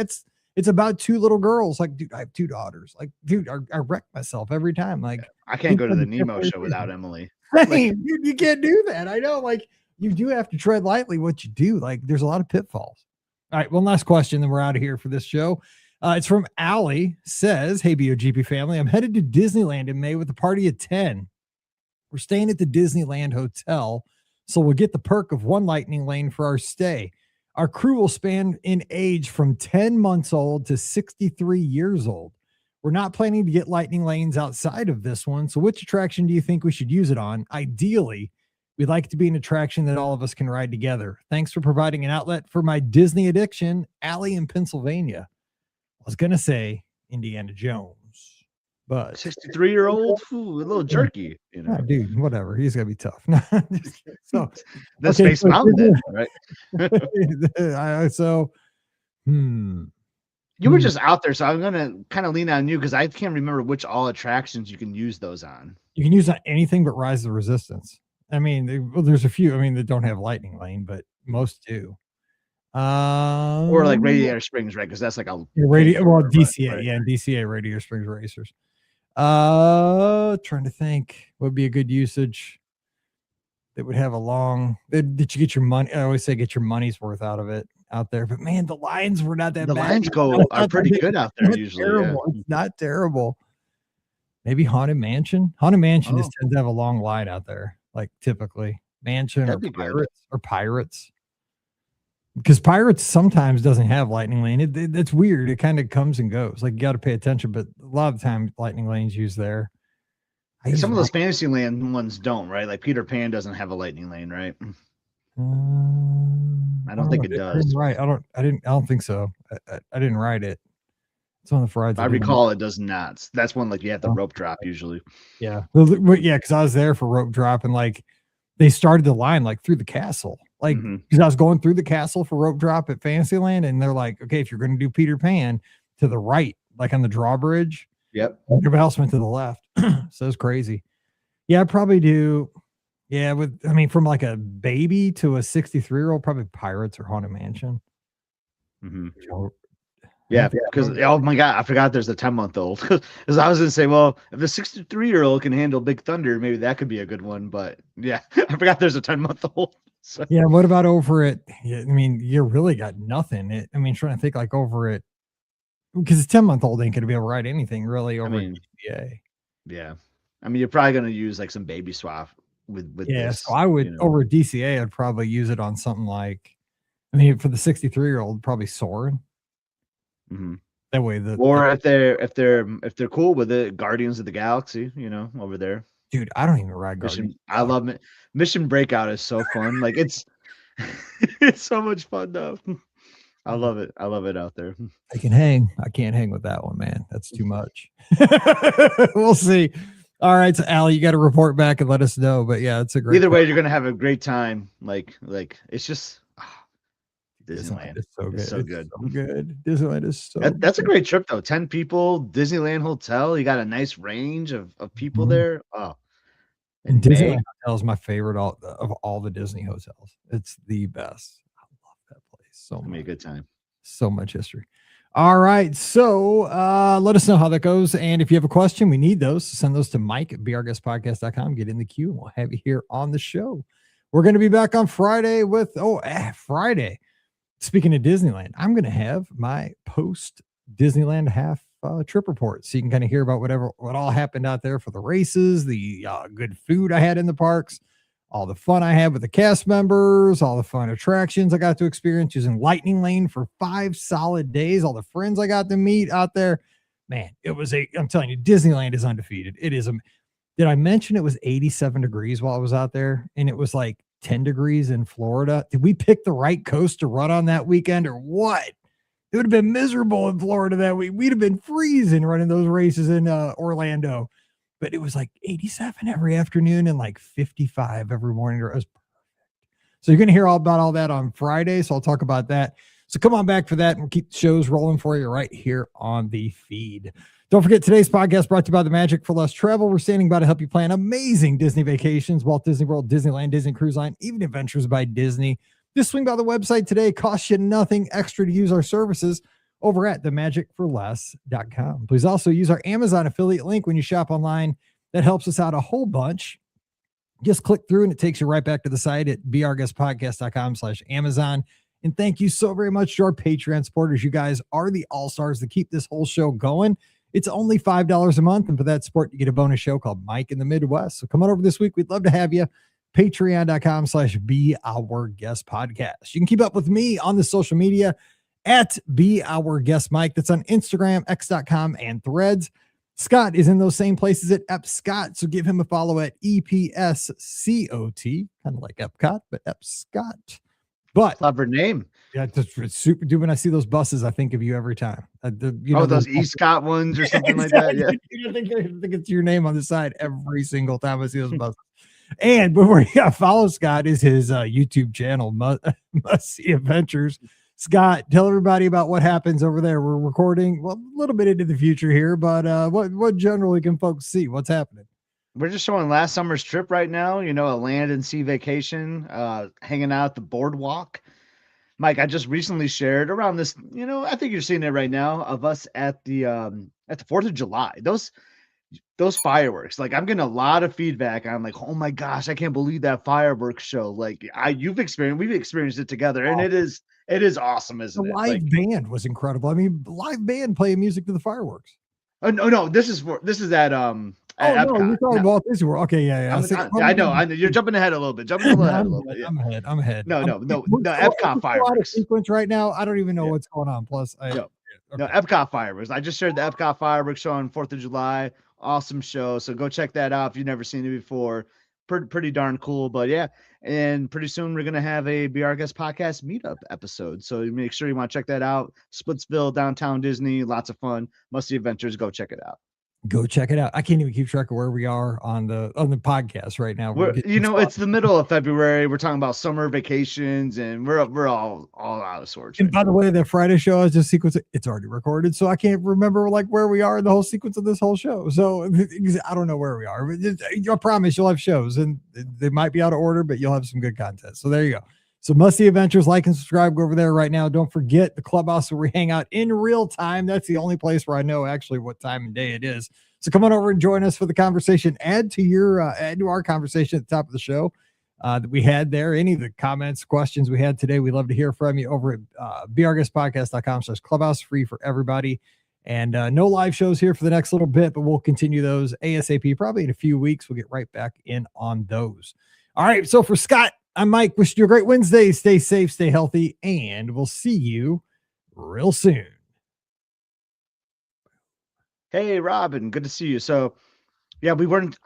it's about 2 little girls. Like, dude, I have 2 daughters. Like, dude, I wreck myself every time. Like, I can't go to the Nemo show without Emily. Dude, you can't do that. I know. Like, you do have to tread lightly what you do. Like, there's a lot of pitfalls. All right, one last question, then we're out of here for this show. It's from Allie. Says, hey, BOGP family, I'm headed to Disneyland in May with a party of 10. We're staying at the Disneyland Hotel, so we'll get the perk of 1 lightning lane for our stay. Our crew will span in age from 10 months old to 63 years old. We're not planning to get lightning lanes outside of this one. So which attraction do you think we should use it on? Ideally, we'd like it to be an attraction that all of us can ride together. Thanks for providing an outlet for my Disney addiction. Allie in Pennsylvania. I was going to say Indiana Jones, but 63-year-old, a little jerky, dude, whatever. He's gonna be tough. So the Space Mountain, right? You were just out there, so I'm gonna kind of lean on you because I can't remember which all attractions you can use those on. You can use on anything but Rise of the Resistance. I mean, there's a few. I mean, that don't have lightning lane, but most do. Or like Radiator Springs, right? Because that's like a DCA, right? Yeah, and DCA Radiator Springs Racers. Trying to think what would be a good usage that would have a long that you get your money. I always say get your money's worth out of it out there, but man, the lines were not that bad. The lines are pretty good out there usually. Terrible. Yeah. It's not terrible. Maybe Haunted Mansion. Haunted Mansion just tends to have a long line out there, like typically Mansion or Pirates. Because Pirates sometimes doesn't have lightning lane. It's weird. It kind of comes and goes. Like, you got to pay attention, but a lot of the time lightning lane's used there. Some of those Fantasyland ones don't, right? Like Peter Pan doesn't have a lightning lane, right? I don't think it does. Right. I don't think so. I didn't write it. It's one of the rides If I I didn't. recall, it does not. That's one like you have the rope drop usually. Yeah. Well, yeah, because I was there for rope drop and like they started the line like through the castle. Like, because I was going through the castle for rope drop at Fantasyland, and they're like, okay, if you're going to do Peter Pan to the right, like on the drawbridge, Yep. everybody else went to the left. So it's crazy. Yeah, I'd probably do, yeah, from like a baby to a 63-year-old, probably Pirates or Haunted Mansion. Yeah, because oh my god, I forgot there's a 10-month-old. Because I was gonna say, well, if the 63-year-old can handle Big Thunder, maybe that could be a good one. But yeah, I forgot there's a 10-month-old. So. Yeah, what about over it? Yeah, I mean, you really got nothing. Trying to think like over it, because a 10-month-old ain't gonna be able to ride anything really over DCA. Yeah, I mean, you're probably gonna use like some baby swap with this. So I would over DCA, I'd probably use it on something like, for the 63-year-old, probably Soarin'. That way, or if they're cool with it, Guardians of the Galaxy, over there. Dude, I don't even ride Guardians. I love it. Mission Breakout is so fun. Like it's so much fun though. I love it. I love it out there. I can hang. I can't hang with that one, man. That's too much. We'll see. All right, so Allie, you got to report back and let us know. But yeah, it's a great. Either way, you're gonna have a great time. Like it's just Disneyland is so good. It's so good. So good. Disneyland is so. That's a great trip though. 10 people, Disneyland hotel. You got a nice range of people there. Oh, and Disneyland Hotel is my favorite of all the Disney hotels. It's the best. I love that place so much. A good time. So much history. All right. So let us know how that goes. And if you have a question, we need those. Send those to Mike at beourguestpodcast.com. Get in the queue and we'll have you here on the show. We're going to be back on Friday with, Friday. Speaking of Disneyland, I'm going to have my post Disneyland half trip report. So you can kind of hear about what all happened out there for the races, the good food I had in the parks, all the fun I had with the cast members, all the fun attractions I got to experience using Lightning Lane for 5 solid days, all the friends I got to meet out there. Man, I'm telling you, Disneyland is undefeated. It is. Did I mention it was 87 degrees while I was out there? And it was like 10 degrees in Florida. Did we pick the right coast to run on that weekend or what? It would have been miserable in Florida that week. We'd have been freezing running those races in Orlando. But it was like 87 every afternoon and like 55 every morning. It was perfect. So you're going to hear all about all that on Friday. So I'll talk about that. So come on back for that and we'll keep the shows rolling for you right here on the feed. Don't forget, today's podcast brought to you by the Magic for Less Travel. We're standing by to help you plan amazing Disney vacations, Walt Disney World, Disneyland, Disney Cruise Line, even Adventures by Disney. Just swing by the website today. Costs you nothing extra to use our services over at themagicforless.com. Please also use our Amazon affiliate link when you shop online. That helps us out a whole bunch. Just click through and it takes you right back to the site at beourguestpodcast.com/Amazon. And thank you so very much to our Patreon supporters. You guys are the all-stars that keep this whole show going. It's only $5 a month. And for that support, you get a bonus show called Mike in the Midwest. So come on over this week. We'd love to have you. Patreon.com/beourguestpodcast. You can keep up with me on the social media at beourguestmike. That's on Instagram, x.com, and Threads. Scott is in those same places at Epscott. So give him a follow at EPSCOT, kind of like Epcot, but Epscott. But clever name. Yeah, it's super. Dude, when I see those buses, I think of you every time. Those Escott ones or something like that. Yeah, I think it's your name on the side every single time I see those buses. And before you got follow Scott is his YouTube channel, Must See Adventures. Scott, tell everybody about what happens over there. We're recording a little bit into the future here, but what generally can folks see? What's happening? We're just showing last summer's trip right now. A land and sea vacation, hanging out at the boardwalk. Mike, I just recently shared around this. I think you're seeing it right now of us at the 4th of July. Those fireworks. Like I'm getting a lot of feedback. I'm like, oh my gosh, I can't believe that fireworks show. Like we've experienced it together, and it is awesome, isn't it? The live band was incredible. Live band playing music to the fireworks. Oh no, this is at Epcot. You're talking about Disney World. Okay, yeah. I know. You're jumping ahead a little bit. I'm ahead. No, Epcot fireworks sequence right now. I don't even know what's going on. Plus, no, Epcot fireworks. I just shared the Epcot fireworks show on 4th of July. Awesome show. So go check that out if you've never seen it before. pretty darn cool. But yeah, and pretty soon we're gonna have a Be Our Guest podcast meetup episode. So make sure you want to check that out. Splitsville, downtown Disney, lots of fun. Must See Adventures. Go check it out. Go check it out. I can't even keep track of where we are on the podcast right now. It's the middle of February. We're talking about summer vacations, and we're all out of sorts. And by the way, that Friday show is just sequence. It's already recorded, so I can't remember like where we are in the whole sequence of this whole show. So I don't know where we are. But I promise you'll have shows, and they might be out of order, but you'll have some good content. So there you go. So Must See Adventures, like and subscribe. Go over there right now. Don't forget the clubhouse where we hang out in real time. That's the only place where I know actually what time and day it is. So come on over and join us for the conversation. Add to our conversation at the top of the show that we had there. Any of the comments, questions we had today, we'd love to hear from you over at beourguestpodcast.com/clubhouse, free for everybody. And no live shows here for the next little bit, but we'll continue those ASAP. Probably in a few weeks, we'll get right back in on those. All right. So for Scott, I'm Mike. Wishing you a great Wednesday. Stay safe, stay healthy, and we'll see you real soon. Hey, Robin, good to see you. So, yeah,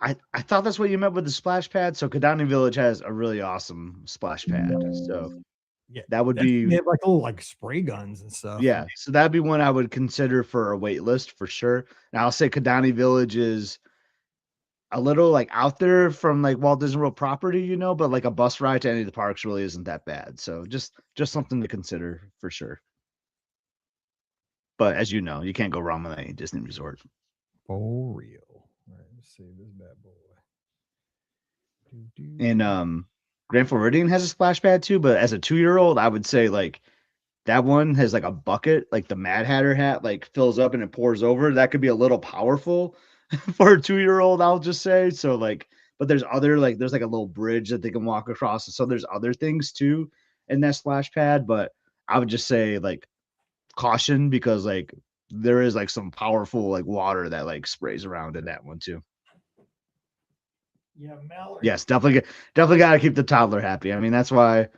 I thought that's what you meant with the splash pad. So, Kidani Village has a really awesome splash pad. So, yeah, that would be they have like little like spray guns and stuff. Yeah, so that'd be one I would consider for a wait list for sure. Now, I'll say Kidani Village is a little like out there from like Walt Disney World property, but like a bus ride to any of the parks really isn't that bad. So, just something to consider for sure. But as you know, you can't go wrong with any Disney resort. For real. All right, let's see this bad boy. And Grand Floridian has a splash pad too, but as a 2-year-old, I would say like that one has like a bucket, like the Mad Hatter hat, like fills up and it pours over. That could be a little powerful for a 2-year-old, I'll just say. So like, but there's other there's like a little bridge that they can walk across. So there's other things too in that splash pad, but I would just say like caution because like there is like some powerful like water that like sprays around in that one too. Yeah, Mallory. Yes, definitely got to keep the toddler happy. I mean, that's why.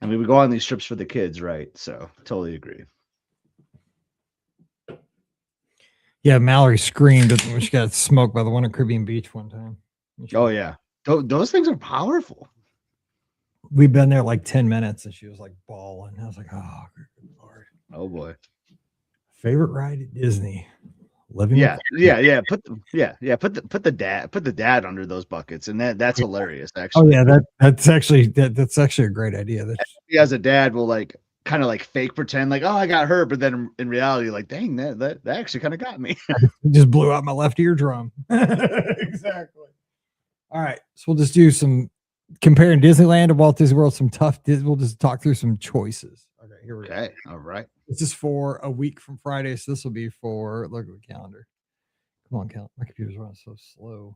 I mean, we go on these trips for the kids, right? So totally agree. Yeah, Mallory screamed when she got smoked by the one at Caribbean Beach one time. Oh yeah, those things are powerful. We've been there like 10 minutes, and she was like bawling. I was like, oh, good Lord. Oh boy. Favorite ride at Disney. Living. Yeah. Put the dad under those buckets, and that's hilarious. Actually. Oh yeah, that's actually a great idea. He as a dad will like kind of like fake pretend like, oh, I got hurt, but then in reality, like, dang, that actually kind of got me. It just blew out my left eardrum. Exactly. All right, so we'll just do some comparing Disneyland to Walt Disney World. Some tough. We'll just talk through some choices. Okay, here we go. Okay, all right. This is for a week from Friday, so this will be for look at the calendar. Come on, count. My computer's running so slow.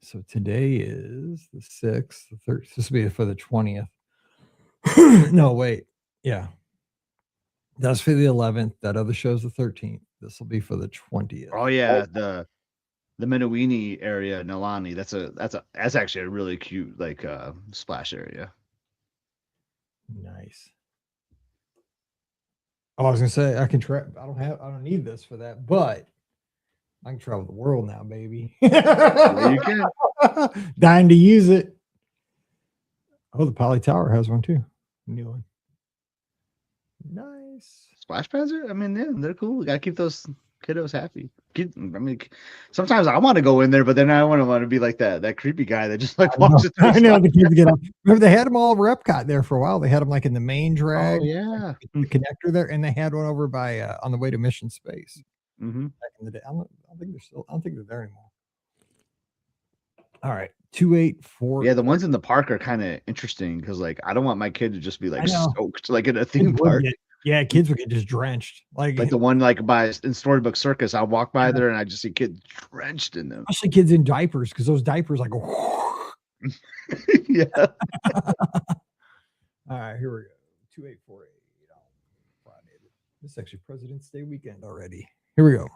So today is the 6th, the 3rd. This will be for the 20th. No, wait. Yeah. That's for the 11th. That other show's the 13th. This will be for the 20th. Oh yeah, the Menowini area, Nalani. That's actually a really cute like splash area. Nice. Oh, I was gonna say I can try. I don't need this for that, but I can travel the world now, baby. Yeah, you can. Dying to use it. Oh, the Poly Tower has one too. New one. Nice. Splash pads are, I mean, yeah, they're cool. We gotta keep those kiddos happy. Sometimes I want to go in there, but then I want to be like that creepy guy that just like walks it through. I know the kids get up. Remember they had them all over Epcot there for a while. They had them like in the main drag. Oh yeah, the connector there, and they had one over by on the way to Mission Space. Mm-hmm. Back in the day, I don't think they're there anymore. All right, 284. Yeah, the ones in the park are kind of interesting because like I don't want my kid to just be like soaked like in a theme park. Yeah, kids would get just drenched. Like the one like in Storybook Circus, I walk by there and I just see kids drenched in them. Especially kids in diapers, because those diapers like yeah. All right, here we go. 2848 on Friday. This is actually President's Day weekend already. Here we go.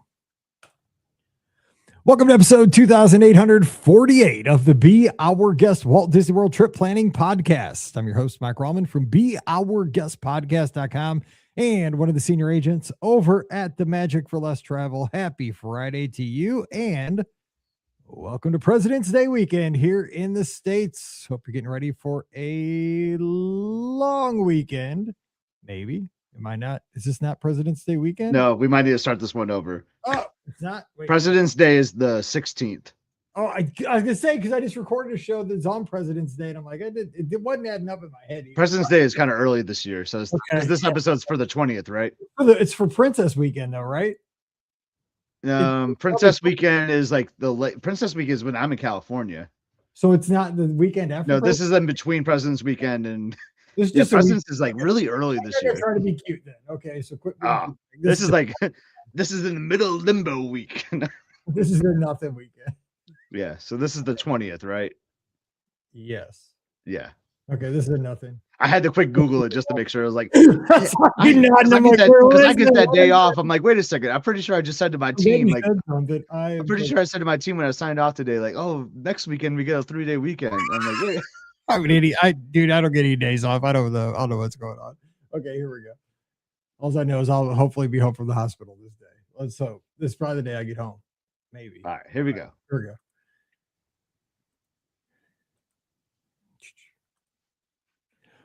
Welcome to episode 2848 of the Be Our Guest Walt Disney World Trip Planning Podcast. I'm your host, Mike Rallman from BeOurGuestPodcast.com and one of the senior agents over at the Magic for Less Travel. Happy Friday to you, and Welcome to President's Day weekend here in the States. Hope you're getting ready for a long weekend. Maybe. Am I not? Is this not President's Day weekend? No, we might need to start this one over. Oh, it's not. Wait. President's Day is the 16th. Oh, I was gonna say, because I just recorded a show that's on President's Day, and I'm like, it wasn't adding up in my head either. President's Day is kind of early this year, so because this episode's for the 20th, right? It's for Princess Weekend, though, right? Princess Weekend is like Princess Week is when I'm in California. So it's not the weekend after. No, this is in between President's Weekend and President's is like really early this year. Trying to be cute then. Okay, so quit. This is in the middle of limbo week. This is a nothing weekend. Yeah, so this is the 20th, right? Yes. Yeah. Okay, this is a nothing. I had to quick Google it just to make sure. I was like, because I get that day off. I'm like, wait a second. I'm pretty sure I just said to my team, like, I'm pretty sure I said to my team when I signed off today, like, oh, next weekend we get a 3-day weekend. I'm like, wait. I'm an idiot. I don't get any days off. I don't know what's going on. Okay, here we go. All I know is I'll hopefully be home from the hospital this day. Let's hope. This is probably the day I get home. Maybe. All right, here we go. Here we go.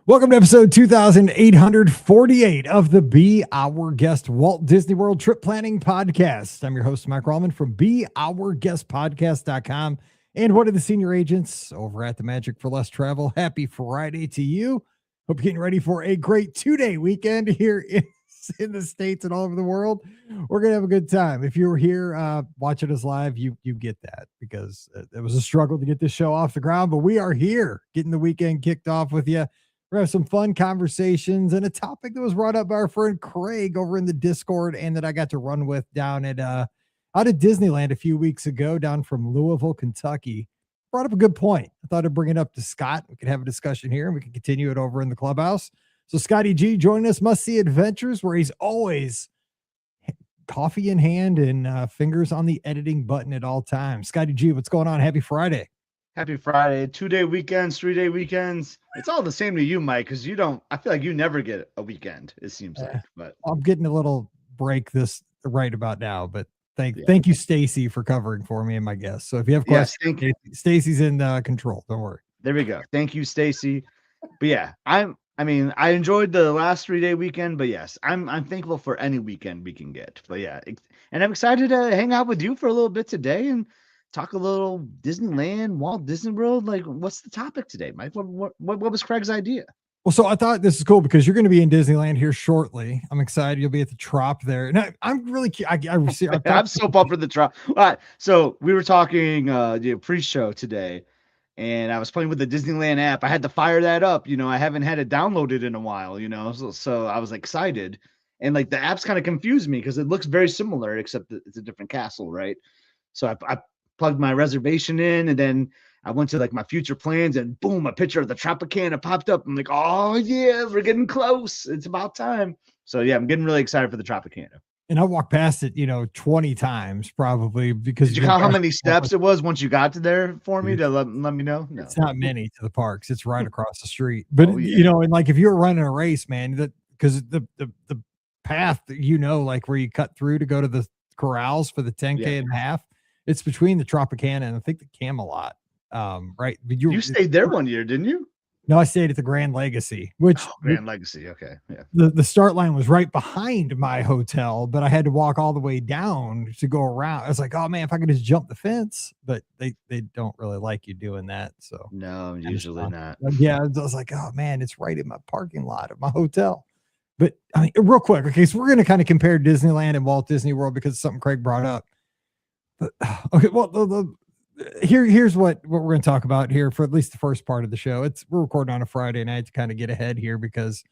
Welcome to episode 2848 of the Be Our Guest Walt Disney World Trip Planning Podcast. I'm your host, Mike Rallman from BeOurGuestPodcast.com and one of the senior agents over at the Magic for Less Travel. Happy Friday to you. Hope you're getting ready for a great 2-day weekend here in the States and all over the world. We're going to have a good time. If you were here watching us live, you get that because it was a struggle to get this show off the ground, but we are here getting the weekend kicked off with you. We're going to have some fun conversations and a topic that was brought up by our friend Craig over in the Discord and that I got to run with down at out at Disneyland a few weeks ago down from Louisville, Kentucky. Brought up a good point. I thought I'd bring it up to Scott. We could have a discussion here and we can continue it over in the clubhouse. So Scotty G joining us, Must See Adventures, where he's always coffee in hand and fingers on the editing button at all times. Scotty G, what's going on? Happy Friday. Happy Friday. 2-day weekends, 3-day weekends. It's all the same to you, Mike, because I feel like you never get a weekend, it seems like. But I'm getting a little break this right about now, but thank you, Stacy, for covering for me and my guests. So if you have questions, Stacy's in control. Don't worry. There we go. Thank you, Stacy. But yeah, I enjoyed the last 3-day weekend, but yes, I'm thankful for any weekend we can get. But yeah, and I'm excited to hang out with you for a little bit today and talk a little Disneyland, Walt Disney World. Like, what's the topic today, Mike? What was Craig's idea? Well, so I thought this is cool because you're going to be in Disneyland here shortly. I'm excited. You'll be at the Trop there. And I'm really I'm so pumped for the Trop. All right. So we were talking pre-show today, and I was playing with the Disneyland app. I had to fire that up. I haven't had it downloaded in a while, so I was excited. And like the app's kind of confused me because it looks very similar, except that it's a different castle, right? So I plugged my reservation in, and then I went to like my future plans, and boom, a picture of the Tropicana popped up. I'm like, oh yeah, we're getting close. It's about time. So yeah, I'm getting really excited for the Tropicana. And I walked past it, 20 times probably because did you count how many steps it was once you got to there for me to let me know? No, it's not many to the parks. It's right across the street. But and like if you were running a race, man, because the path like where you cut through to go to the corrals for the 10K and a half. It's between the Tropicana and I think the Camelot. Right. But you stayed there one year, didn't you? No, I stayed at the Grand Legacy, which Grand Legacy. Okay. Yeah. The start line was right behind my hotel, but I had to walk all the way down to go around. I was like, oh man, if I could just jump the fence, but they don't really like you doing that. So no, usually not. Yeah. I was like, oh man, it's right in my parking lot of my hotel. But I mean, real quick. Okay. So we're going to kind of compare Disneyland and Walt Disney World because it's something Craig brought up. But, okay, well, here's what we're going to talk about here for at least the first part of the show. We're recording on a Friday night to kind of get ahead here because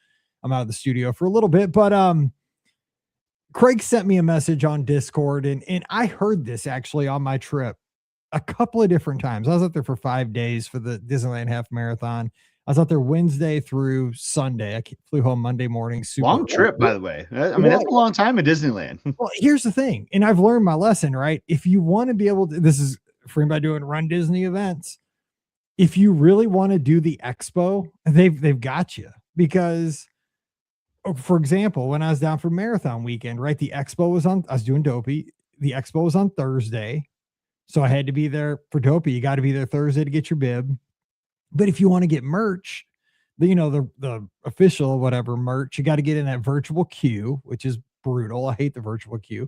I'm out of the studio for a little bit. But Craig sent me a message on Discord, and I heard this actually on my trip a couple of different times. I was out there for 5 days for the Disneyland Half Marathon. I was out there Wednesday through Sunday. I flew home Monday morning. Super long trip, by the way. I mean, that's a long time in Disneyland. Well, here's the thing, and I've learned my lesson, right? If you want to be able to, this is for anybody doing Run Disney events. If you really want to do the expo, they've got you. Because, for example, when I was down for marathon weekend, right? The expo was on, I was doing Dopey. The expo was on Thursday. So I had to be there for Dopey. You got to be there Thursday to get your bib. But if you want to get merch, the official whatever merch, you got to get in that virtual queue, which is brutal. I hate the virtual queue.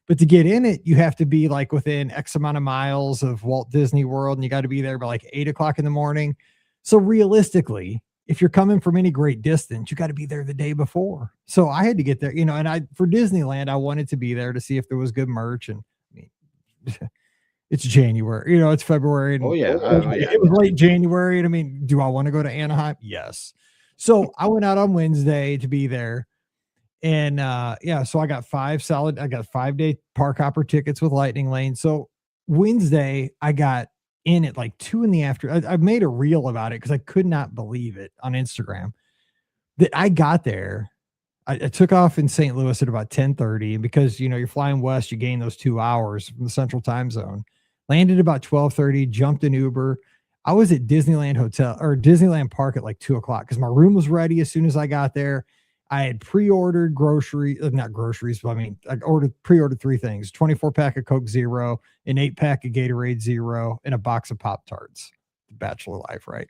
But to get in it, you have to be like within X amount of miles of Walt Disney World, and you got to be there by like 8 o'clock in the morning. So realistically, if you're coming from any great distance, you got to be there the day before. So I had to get there, and for Disneyland, I wanted to be there to see if there was good merch. And I mean, it's January, it's February. And it was late January. And I mean, do I want to go to Anaheim? Yes. So I went out on Wednesday to be there. And so I got 5-day park hopper tickets with Lightning Lane. So Wednesday, I got in at like 2 in the afternoon. I made a reel about it because I could not believe it on Instagram that I got there. I took off in St. Louis at about 10:30. And because, you're flying west, you gain those 2 hours from the central time zone. Landed about 12:30, jumped an Uber. I was at Disneyland Hotel or Disneyland Park at like 2 o'clock because my room was ready as soon as I got there. I had pre-ordered not groceries, but I mean, I pre-ordered 3 things: 24-pack of Coke Zero, an 8-pack of Gatorade Zero, and a box of Pop-Tarts. Bachelor life, right?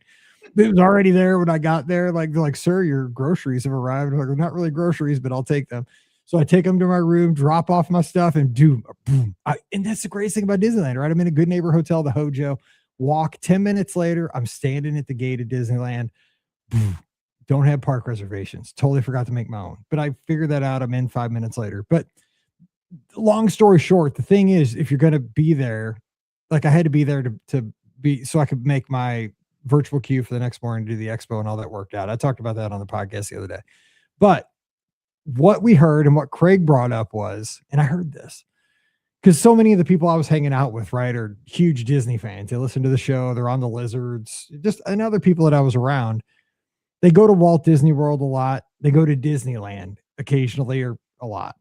It was already there when I got there. Like, they're like, sir, your groceries have arrived. I'm like, not really groceries, but I'll take them. So I take them to my room, drop off my stuff, and boom. And that's the greatest thing about Disneyland, right? I'm in a good neighbor hotel, the Hojo. Walk 10 minutes later, I'm standing at the gate of Disneyland. Boom. Don't have park reservations. Totally forgot to make my own, but I figured that out. I'm in 5 minutes later. But long story short, the thing is, if you're going to be there, like I had to be there to be, so I could make my virtual queue for the next morning to do the expo, and all that worked out. I talked about that on the podcast the other day. But what we heard and what Craig brought up was, and I heard this because so many of the people I was hanging out with, right, are huge Disney fans. They listen to the show. They're on the Lizards, and other people that I was around. They go to Walt Disney World a lot. They go to Disneyland occasionally or a lot.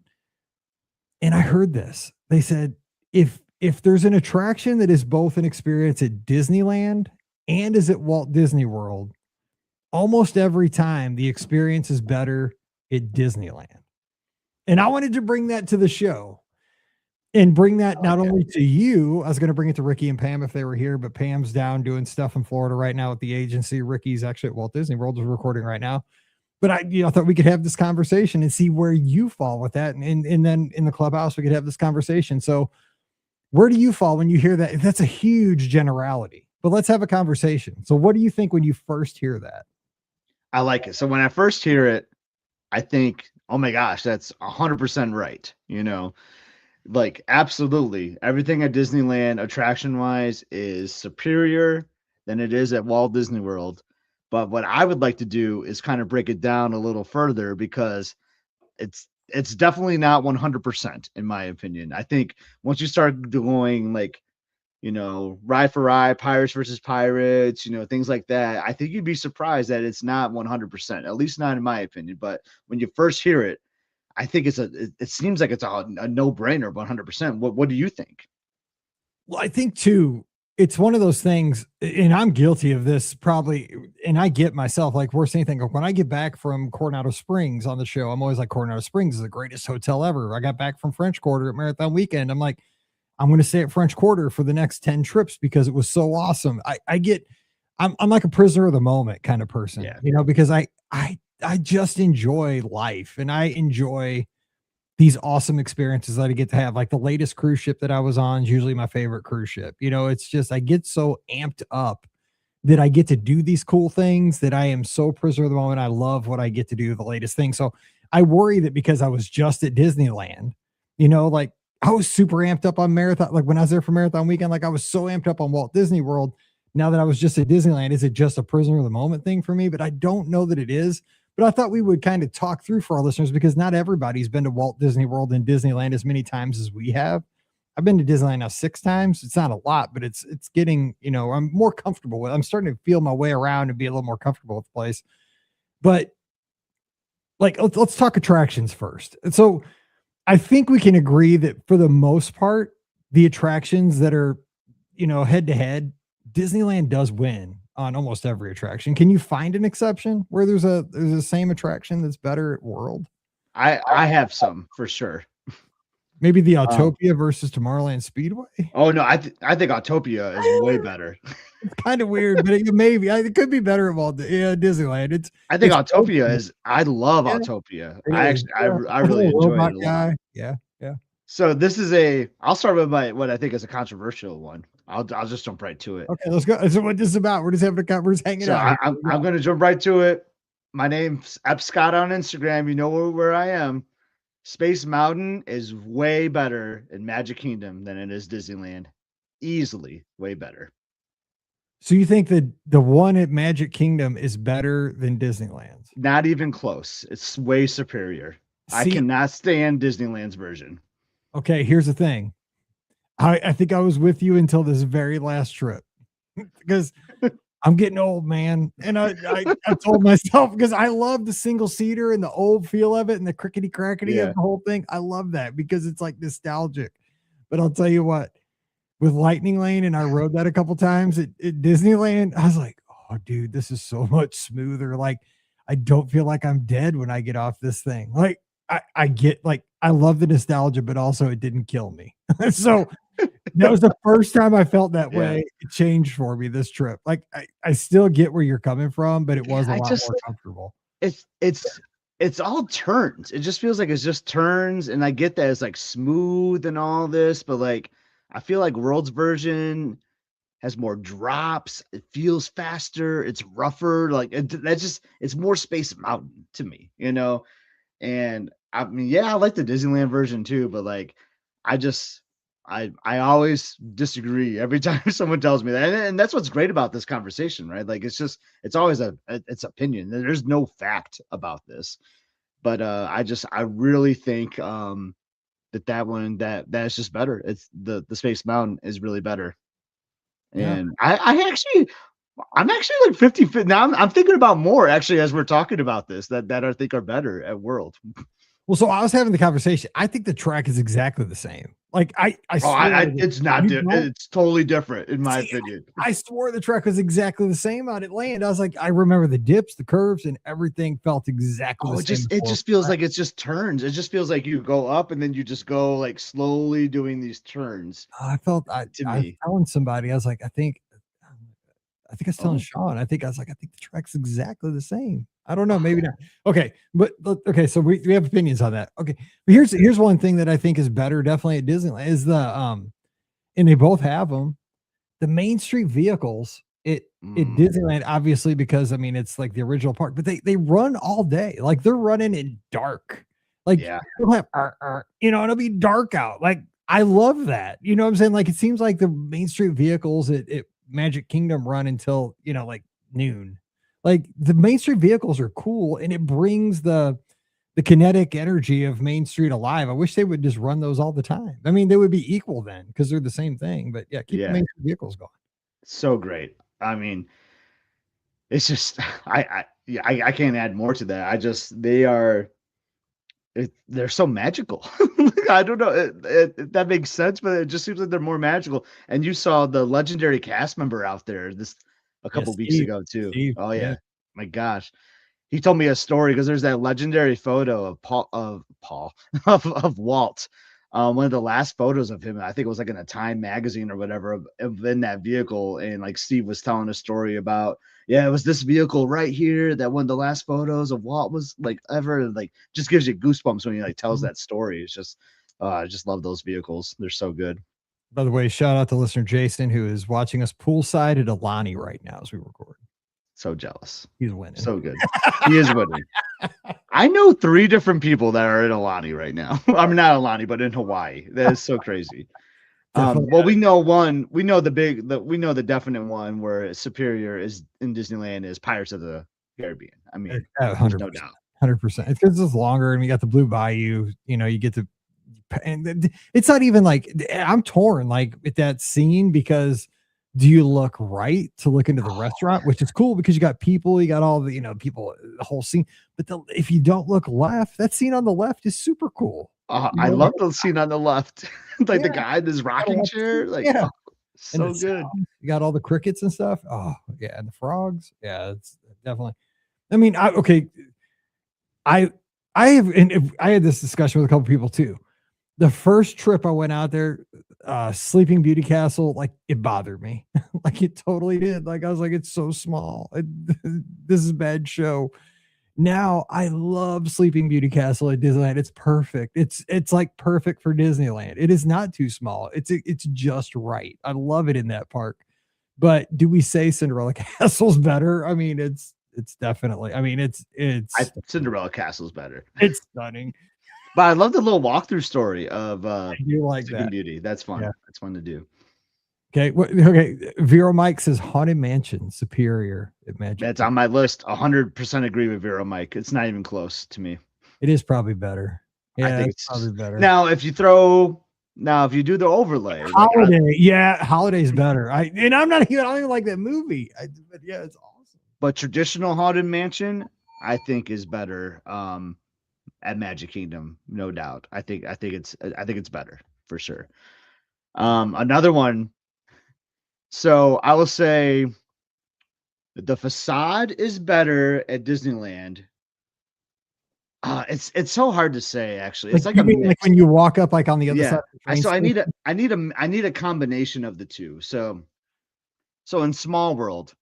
And I heard this. They said, if there's an attraction that is both an experience at Disneyland and is at Walt Disney World, almost every time the experience is better at Disneyland. And I wanted to bring that to the show and bring that not only to you. I was going to bring it to Ricky and Pam if they were here, but Pam's down doing stuff in Florida right now with the agency. Ricky's actually at Walt Disney World, is recording right now. But I thought we could have this conversation and see where you fall with that. And then in the clubhouse, we could have this conversation. So where do you fall when you hear that? That's a huge generality, but let's have a conversation. So what do you think when you first hear that? I like it. So when I first hear it, I think, oh my gosh, that's 100% right. Like, absolutely. Everything at Disneyland attraction wise is superior than it is at Walt Disney World. But what I would like to do is kind of break it down a little further, because it's definitely not 100% in my opinion. I think once you start going like, ride for ride, Pirates versus Pirates, things like that, I think you'd be surprised that it's not 100%, at least not in my opinion. But when you first hear it, I think it seems like it's a no-brainer, 100%. What do you think? Well, I think too, it's one of those things, and I'm guilty of this probably, and I get myself like worse than anything. When I get back from Coronado Springs on the show, I'm always like, Coronado Springs is the greatest hotel ever. I got back from French Quarter at Marathon Weekend. I'm like, I'm going to stay at French Quarter for the next 10 trips because it was so awesome. I'm like a prisoner of the moment kind of person, because I just enjoy life, and I enjoy these awesome experiences that I get to have. Like the latest cruise ship that I was on is usually my favorite cruise ship. It's just, I get so amped up that I get to do these cool things that I am so prisoner of the moment. I love what I get to do, the latest thing. So I worry that because I was just at Disneyland, like I was super amped up on Marathon. Like when I was there for Marathon Weekend, like I was so amped up on Walt Disney World. Now that I was just at Disneyland, is it just a prisoner of the moment thing for me? But I don't know that it is. But I thought we would kind of talk through for our listeners, because not everybody's been to Walt Disney World and Disneyland as many times as we have. I've been to Disneyland now 6 times. It's not a lot, but it's getting, I'm more comfortable with it. I'm starting to feel my way around and be a little more comfortable with the place. But like, let's talk attractions first. And so I think we can agree that for the most part, the attractions that are, head to head, Disneyland does win on almost every attraction. Can you find an exception where there's the same attraction that's better at World? I have some for sure. Maybe the Um, Autopia versus Tomorrowland Speedway. oh no, I think Autopia is way better. It's kind of weird, but maybe it could be better of all. Yeah, Disneyland. I think It's old Autopia school. is. I love Yeah, Autopia. it I is. actually, Yeah, I the really whole enjoy it robot a lot. guy. Yeah, yeah. So this is a. I'll start with what I think is a controversial one. I'll just jump right to it. Okay, let's go. So what this is about? We're just having we're just hanging So out here. I'm gonna jump right to it. My name's Scott on Instagram. You know where I am. Space Mountain is way better in Magic Kingdom than it is Disneyland. Easily way better. So you think that the one at Magic Kingdom is better than Disneyland's? Not even close. It's way superior. I See, cannot stand Disneyland's version. okay, here's the thing. I think I was with you until this very last trip because I'm getting old, man. And I told myself because I love the single seater and the old feel of it and the crickety crackety of Yeah. the whole thing. I love that because it's like nostalgic. But I'll tell you what, with Lightning Lane, and I rode that a couple times at Disneyland, I was like, oh, dude, this is so much smoother. Like, I don't feel like I'm dead when I get off this thing. Like, I get like I love the nostalgia, but also it didn't kill me. So that was the first time I felt that Yeah. way. It changed for me this trip. Like I still get where you're coming from, but it was a I lot just more comfortable. it's all turns. It just feels like it's just turns, and I get that it's like smooth and all this, but like I feel like World's version has more drops. It feels faster. It's rougher. Like it's more Space Mountain to me, you know. And I mean, yeah, I like the Disneyland version too, but like I just I always disagree every time someone tells me that. And that's what's great about this conversation, right? Like it's always it's opinion. There's no fact about this. But I really think that one that's just better. It's the Space Mountain is really better. Yeah. And I'm actually like 50 now. I'm thinking about more actually as we're talking about this that I think are better at World. Well, so I was having the conversation. I think the track is exactly the same. Like I Oh, swore it's not. you don't? It's totally different in my See, opinion. I swore the track was exactly the same out at Land. I was like, I remember the dips, the curves, and everything felt exactly Oh, the same. it just feels like it's just turns. It just feels like you go up and then you just go like slowly doing these turns. I felt To I was me, telling somebody, I was like, I think I was telling oh Sean, I was like, I think the track's exactly the same. I don't know, maybe not. Okay, but okay, so we have opinions on that. Okay, but here's one thing that I think is better, definitely at Disneyland, is the and they both have them. The Main Street vehicles at mm, Disneyland, obviously, because I mean it's like the original park, but they run all day. Like they're running in dark. Like yeah, you'll have it'll be dark out. Like I love that. You know what I'm saying? Like it seems like the Main Street vehicles at Magic Kingdom run until like noon. Like the Main Street vehicles are cool and it brings the kinetic energy of Main Street alive. I wish they would just run those all the time. I mean, they would be equal then because they're the same thing. But yeah, keep the yeah, Main Street vehicles going. so great. I mean, it's just I can't add more to that. I just they're so magical. I don't know if that makes sense, but it just seems like they're more magical. And you saw the legendary cast member out there a couple Yes, weeks Steve. ago too. Steve. Oh Yeah. yeah, my gosh. He told me a story because there's that legendary photo of Paul of Walt. One of the last photos of him, I think it was like in a Time magazine or whatever, of in that vehicle. And like Steve was telling a story about, yeah, it was this vehicle right here that one of the last photos of Walt was like ever. Like just gives you goosebumps when he like tells Mhm. that story. It's just I just love those vehicles. They're so good. By the way, shout out to listener Jason, who is watching us poolside at Alani right now as we record. So jealous. He's winning. So good. He is winning. I know 3 different people that are in Alani right now. I mean, not Alani, but in Hawaii. That is so crazy. Definitely. Well, we know one. We know we know the definite one where Superior is in Disneyland is Pirates of the Caribbean. I mean, there's 100%. no doubt. 100%. It's because it's longer and we got the Blue Bayou. You get to, and it's not even like I'm torn like with that scene because do you look right to look into the restaurant, which is cool because you got people, you got all the people, the whole scene. But if you don't look left, that scene on the left is super cool. I love the scene on the left, like the Yeah, guy in his rocking chair. Like, yeah, oh, and so good. you got all the crickets and stuff. Oh yeah, and the frogs. Yeah, it's definitely. I mean, okay, I have, and I had this discussion with a couple people too. The first trip I went out there, Sleeping Beauty Castle, like it bothered me. Like it totally did. Like I was like, it's so small. This is a bad show. Now I love Sleeping Beauty Castle at Disneyland. It's perfect. It's like perfect for Disneyland. It is not too small. It's just right. I love it in that park. But do we say Cinderella Castle's better? I mean, it's definitely. I mean, Cinderella Castle's better. it's stunning. But I love the little walkthrough story of I do like Sleeping that. Beauty. That's fun. Yeah. That's fun to do. Okay. Okay. Vero Mike says Haunted Mansion superior at Magic. That's on my list. 100% agree with Vero Mike. It's not even close to me. It is probably better. Yeah, I think it's probably better. Now, if you do the overlay, Holiday, Holiday's better. I don't even like that movie. But yeah, it's awesome. But traditional Haunted Mansion, I think, is better at Magic Kingdom, no doubt. I think it's better for sure. Another one. So I will say the facade is better at Disneyland. It's so hard to say, actually. It's like a mix. Like when you walk up like on the other side of the train So station? I need a combination of the two. So in Small World,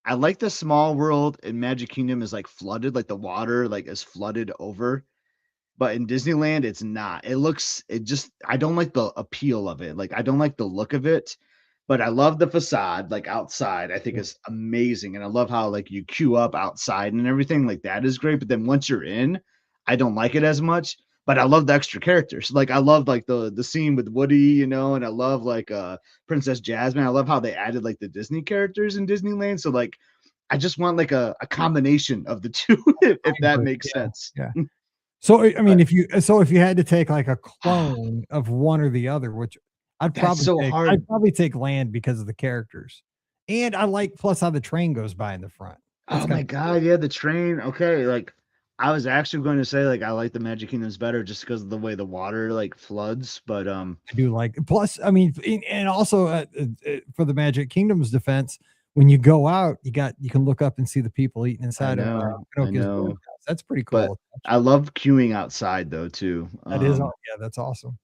I like the Small World in Magic Kingdom is like flooded, like the water like is flooded over. But in Disneyland, it's not. I don't like the appeal of it. Like, I don't like the look of it, but I love the facade, like outside. I think it's amazing. And I love how like you queue up outside and everything. Like that is great. But then once you're in, I don't like it as much. But I love the extra characters. Like I love like the scene with Woody, and I love like Princess Jasmine. I love how they added like the Disney characters in Disneyland. So like I just want like a combination of the two, if that makes sense. Yeah. So I mean, if you had to take like a clone of one or the other, which I'd probably take Land because of the characters, and I like plus how the train goes by in the front. Oh my God, yeah, the train. Okay, like I was actually going to say like I like the Magic Kingdoms better just because of the way the water like floods, but I do like. Plus, I mean, and also for the Magic Kingdom's defense, when you go out, you can look up and see the people eating inside of Pinocchio's Boom House. That's pretty cool. But I love queuing outside though too. That's awesome.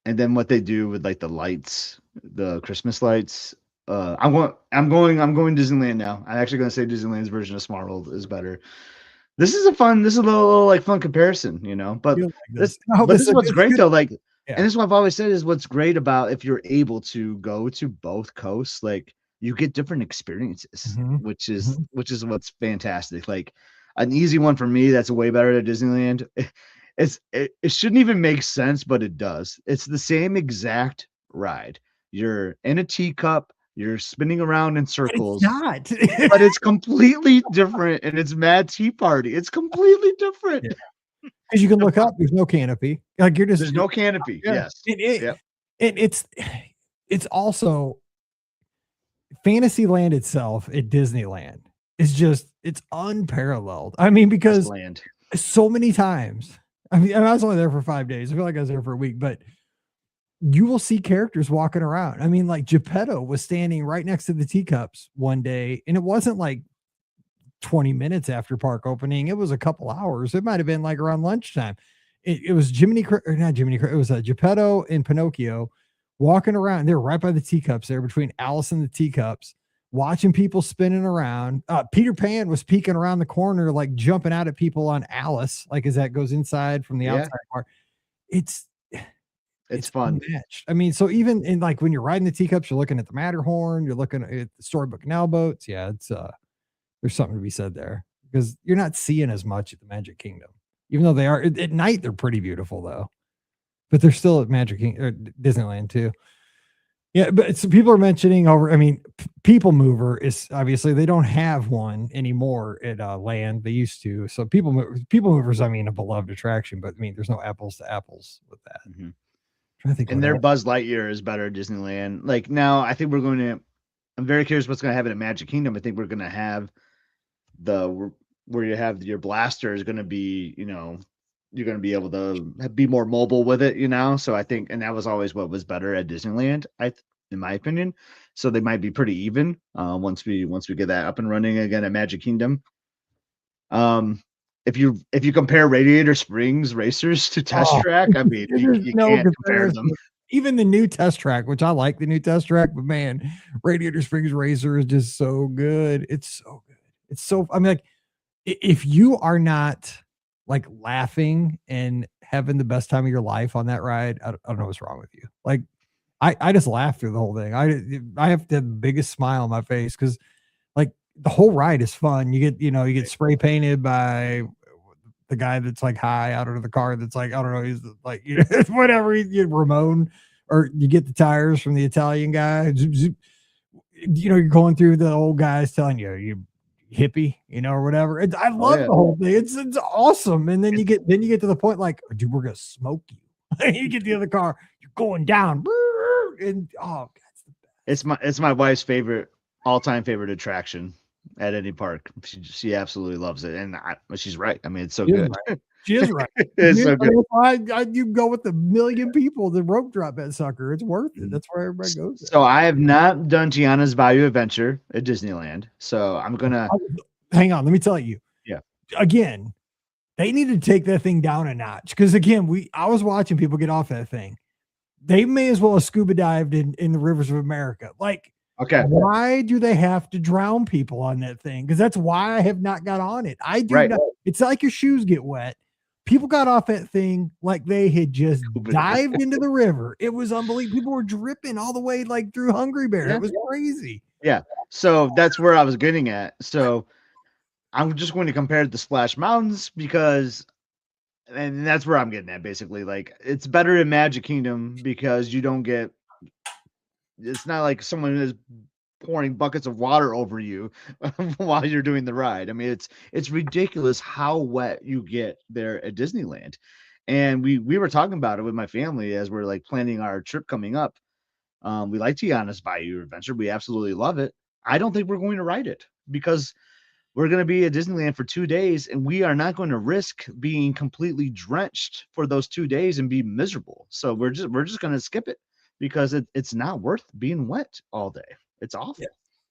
And then what they do with like the lights, the Christmas lights. I'm going Disneyland now. I'm actually going to say Disneyland's version of Smart World is better. This is a little like fun comparison, But this is what's great though. Like, and this is what I've always said is what's great about if you're able to go to both coasts, like you get different experiences, which is what's fantastic. Like an easy one for me that's way better at Disneyland. It shouldn't even make sense, but it does. It's the same exact ride. You're in a teacup, you're spinning around in circles. It's not. But it's completely different, and it's Mad Tea Party. It's completely different. Because you can look up, there's no canopy. Like there's no canopy. Yes. It's also Fantasyland itself at Disneyland is just it's unparalleled. I mean, because so many times. I mean, I was only there for 5 days. I feel like I was there for a week, but you will see characters walking around. I mean, like Geppetto was standing right next to the teacups one day, and it wasn't like 20 minutes after park opening. It was a couple hours. It might have been like around lunchtime. It was it was Geppetto and Pinocchio walking around. They're right by the teacups there between Alice and the teacups, watching people spinning around. Peter Pan was peeking around the corner, like jumping out at people on Alice, like as that goes inside from the outside part. It's fun. Unmatched. I mean, so even in like when you're riding the teacups, you're looking at the Matterhorn, you're looking at the Storybook Canal boats. Yeah, it's there's something to be said there because you're not seeing as much at the Magic Kingdom, even though they are at night. They're pretty beautiful though, but they're still at Disneyland too. Yeah, but people are mentioning over. I mean, People Mover is obviously they don't have one anymore at Land. They used to. So People Movers, I mean, a beloved attraction, but I mean, there's no apples to apples with that. I think and their Buzz Lightyear is better at Disneyland. Like now, I think I'm very curious what's going to happen at Magic Kingdom. I think we're going to have where you have your blaster is going to be, you're going to be able to be more mobile with it, So I think, and that was always what was better at Disneyland, in my opinion. So they might be pretty even once we get that up and running again at Magic Kingdom. if you compare Radiator Springs racers to Test Oh, Track, I mean, there's you no can't compare them. comparison. Even the new test track, which I like the new test track, but man, Radiator Springs Racer is just so good. It's so good. It's so, I mean, like, if you are not like laughing and having the best time of your life on that ride, I don't know what's wrong with you. Like, I just laughed through the whole thing. I have to have the biggest smile on my face because like the whole ride is fun. You get spray painted by the guy that's like high out of the car that's like, I don't know, he's like, whatever, Ramon, or you get the tires from the Italian guy. You're going through the old guys telling you hippie, or whatever. I Oh love yeah. the whole thing. It's awesome. And then you get to the point like, dude, we're gonna smoke you. You get the other car, you're going down, and oh, It's my wife's favorite all-time favorite attraction at any park. She absolutely loves it, and she's right. I mean, it's so she is good. right. She is right. It's so good. You go with the million people, the rope drop that sucker. It's worth it. That's where everybody goes. So I have not done Tiana's Bayou Adventure at Disneyland. So I'm gonna Hang on, let me tell you. Yeah. Again, they need to take that thing down a notch because again, I was watching people get off that thing. They may as well have scuba dived in the rivers of America. Like, okay. Why do they have to drown people on that thing? Because that's why I have not got on it. I do Right. not. It's like your shoes get wet. People got off that thing like they had just dived into the river. It was unbelievable. People were dripping all the way like through Hungry Bear. Yeah. It was crazy. Yeah. So that's where I was getting at. So I'm just going to compare it to Splash Mountains and that's where I'm getting at basically. Like it's better in Magic Kingdom because you don't get it's not like someone is pouring buckets of water over you while you're doing the ride. I mean, it's ridiculous how wet you get there at Disneyland. And we were talking about it with my family as we're like planning our trip coming up. We like Tiana's Bayou Adventure. We absolutely love it. I don't think we're going to ride it because we're going to be at Disneyland for 2 days and we are not going to risk being completely drenched for those 2 days and be miserable. So we're just going to skip it because it's not worth being wet all day. It's awful.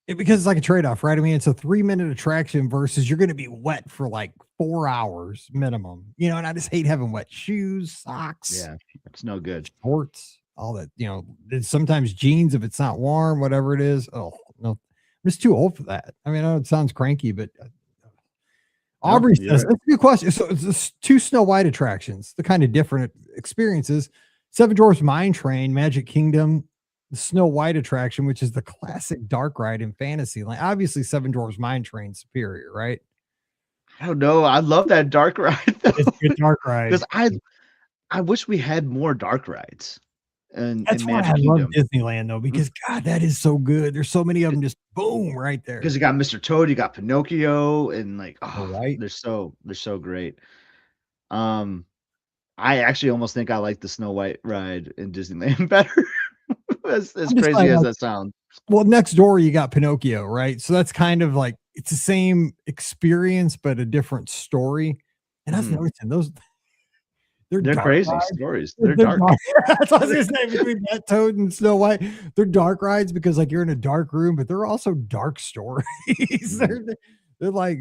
Because it's like a trade-off, right? I mean, it's a 3-minute attraction versus you're going to be wet for like 4 hours minimum, and I just hate having wet shoes, socks. Yeah, it's no good. Shorts, all that, sometimes jeans if it's not warm, whatever it is. Oh, no, I'm just too old for that. I mean, I know it sounds cranky, but Aubrey says, that's a good question. So it's 2 Snow White attractions, the kind of different experiences. Seven Dwarfs Mine Train, Magic Kingdom, the Snow White attraction, which is the classic dark ride in Fantasyland. Obviously, Seven Dwarfs Mine Train superior, right? I don't know. I love that dark ride. It's a good dark ride. Because I wish we had more dark rides. And that's why I love Disneyland though, because God, that is so good. There's so many of them just boom right there. Because you got Mr. Toad, you got Pinocchio, and like right. they're so great. I actually almost think I like the Snow White ride in Disneyland better. as crazy as that sounds. Well, next door you got Pinocchio, right? So that's kind of like it's the same experience, but a different story. And I've noticed those they're crazy stories. They're dark. That's what I was gonna say between that Toad and Snow White. They're dark rides because like you're in a dark room, but they're also dark stories. They're like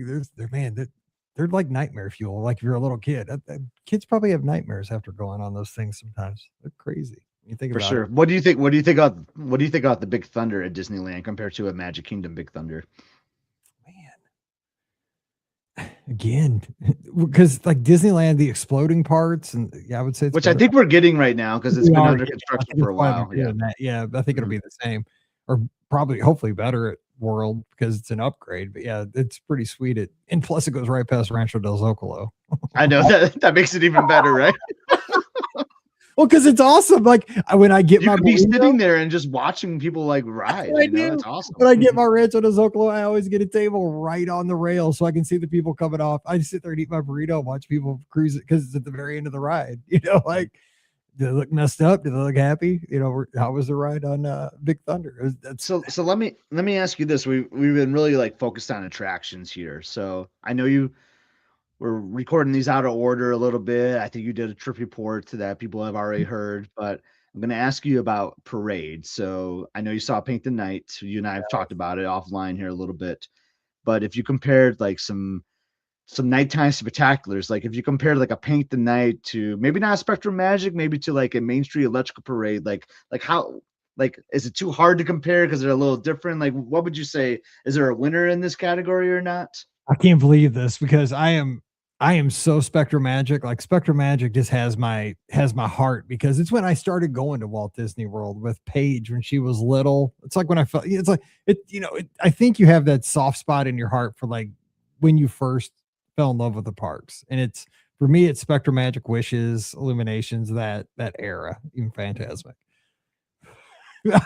they're like nightmare fuel. Like if you're a little kid, kids probably have nightmares after going on those things. Sometimes they're crazy. You think for about sure. it. What do you think? What do you think about the Big Thunder at Disneyland compared to a Magic Kingdom Big Thunder? Again, because like Disneyland, the exploding parts, and I would say, which I think we're getting right now because it's been under construction for a while. Yeah, I think it'll be the same, or probably hopefully better at World because it's an upgrade. But yeah, it's pretty sweet. And plus, it goes right past Rancho del Zocalo. I know that makes it even better, right? Well, because it's awesome. Like when I get my burrito, sitting there and just watching people like ride. That's awesome. When I get my Rancho del Zocalo, I always get a table right on the rail so I can see the people coming off. I just sit there and eat my burrito and watch people cruise it because it's at the very end of the ride. Like do they look messed up? Do they look happy? How was the ride on Big Thunder? So let me ask you this. We've been really like focused on attractions here. So I know we're recording these out of order a little bit. I think you did a trip report to that people have already heard, but I'm going to ask you about parades. So I know you saw Paint the Night. You and I have talked about it offline here a little bit, but if you compared like some some nighttime spectaculars. Like if you compare like a Paint the Night to maybe not a Spectrum Magic, maybe to like a Main Street Electrical Parade, like how like is it too hard to compare because they're a little different? Like what would you say? Is there a winner in this category or not? I can't believe this because I am so Spectrum Magic. Like Spectrum Magic just has my heart because it's when I started going to Walt Disney World with Paige when she was little. It's like when I felt it's like it, I think you have that soft spot in your heart for like when you first fell in love with the parks. And it's for me, it's Spectrum Magic, Wishes, Illuminations, that era, even Phantasmic.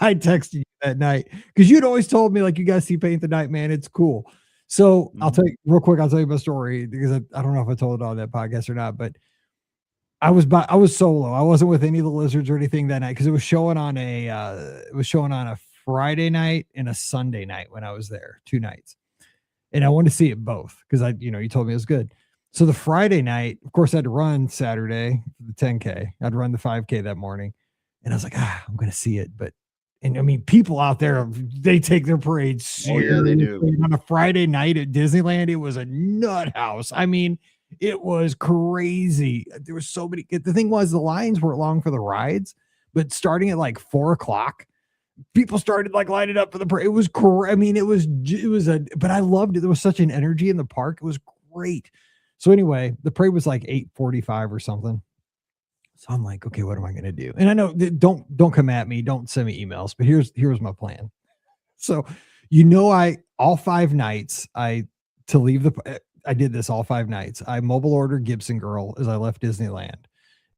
I texted you that night because you'd always told me like you guys see Paint the Night, man. It's cool. So I'll tell you real quick. I'll tell you my story because I don't know if I told it on that podcast or not, but I was solo. I wasn't with any of the lizards or anything that night because it was showing on a Friday night and a Sunday night when I was there, 2 nights, and I wanted to see it both because you told me it was good. So the Friday night, of course, I had to run Saturday the 10K. I'd run the 5K that morning, and I was like, I'm going to see it, but. And I mean, people out there, they take their parades seriously. Oh, yeah, they do. On a Friday night at Disneyland, it was a nut house. I mean, it was crazy. There was so many. The thing was, the lines weren't long for the rides, but starting at like 4:00, people started like lining up for the parade. It was I mean, but I loved it. There was such an energy in the park. It was great. So anyway, the parade was like 8:45 or something. So I'm like, okay, what am I going to do? And I know don't come at me. Don't send me emails, but here's my plan. So, all 5 nights I did this all 5 nights. I mobile ordered Gibson Girl as I left Disneyland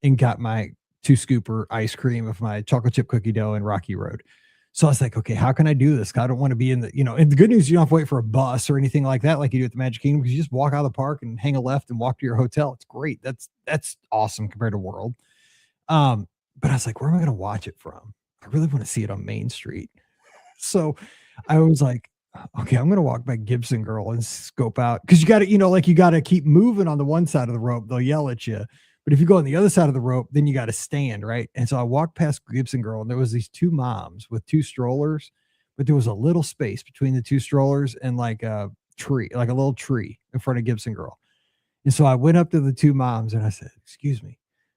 and got my 2-scooper ice cream of my chocolate chip cookie dough and Rocky Road. So I was like, okay, how can I do this? I don't want to be in the, and the good news, you don't have to wait for a bus or anything like that, like you do at the Magic Kingdom, because you just walk out of the park and hang a left and walk to your hotel. It's great. That's awesome compared to World. But I was like, where am I going to watch it from? I really want to see it on Main Street. So I was like, okay, I'm going to walk by Gibson Girl and scope out. Cause you got to, you got to keep moving on the one side of the rope. They'll yell at you. But if you go on the other side of the rope, then you got to stand. Right. And so I walked past Gibson Girl and there was these 2 moms with 2 strollers, but there was a little space between the 2 strollers and like a tree, like a little tree in front of Gibson Girl. And so I went up to the 2 moms and I said, excuse me,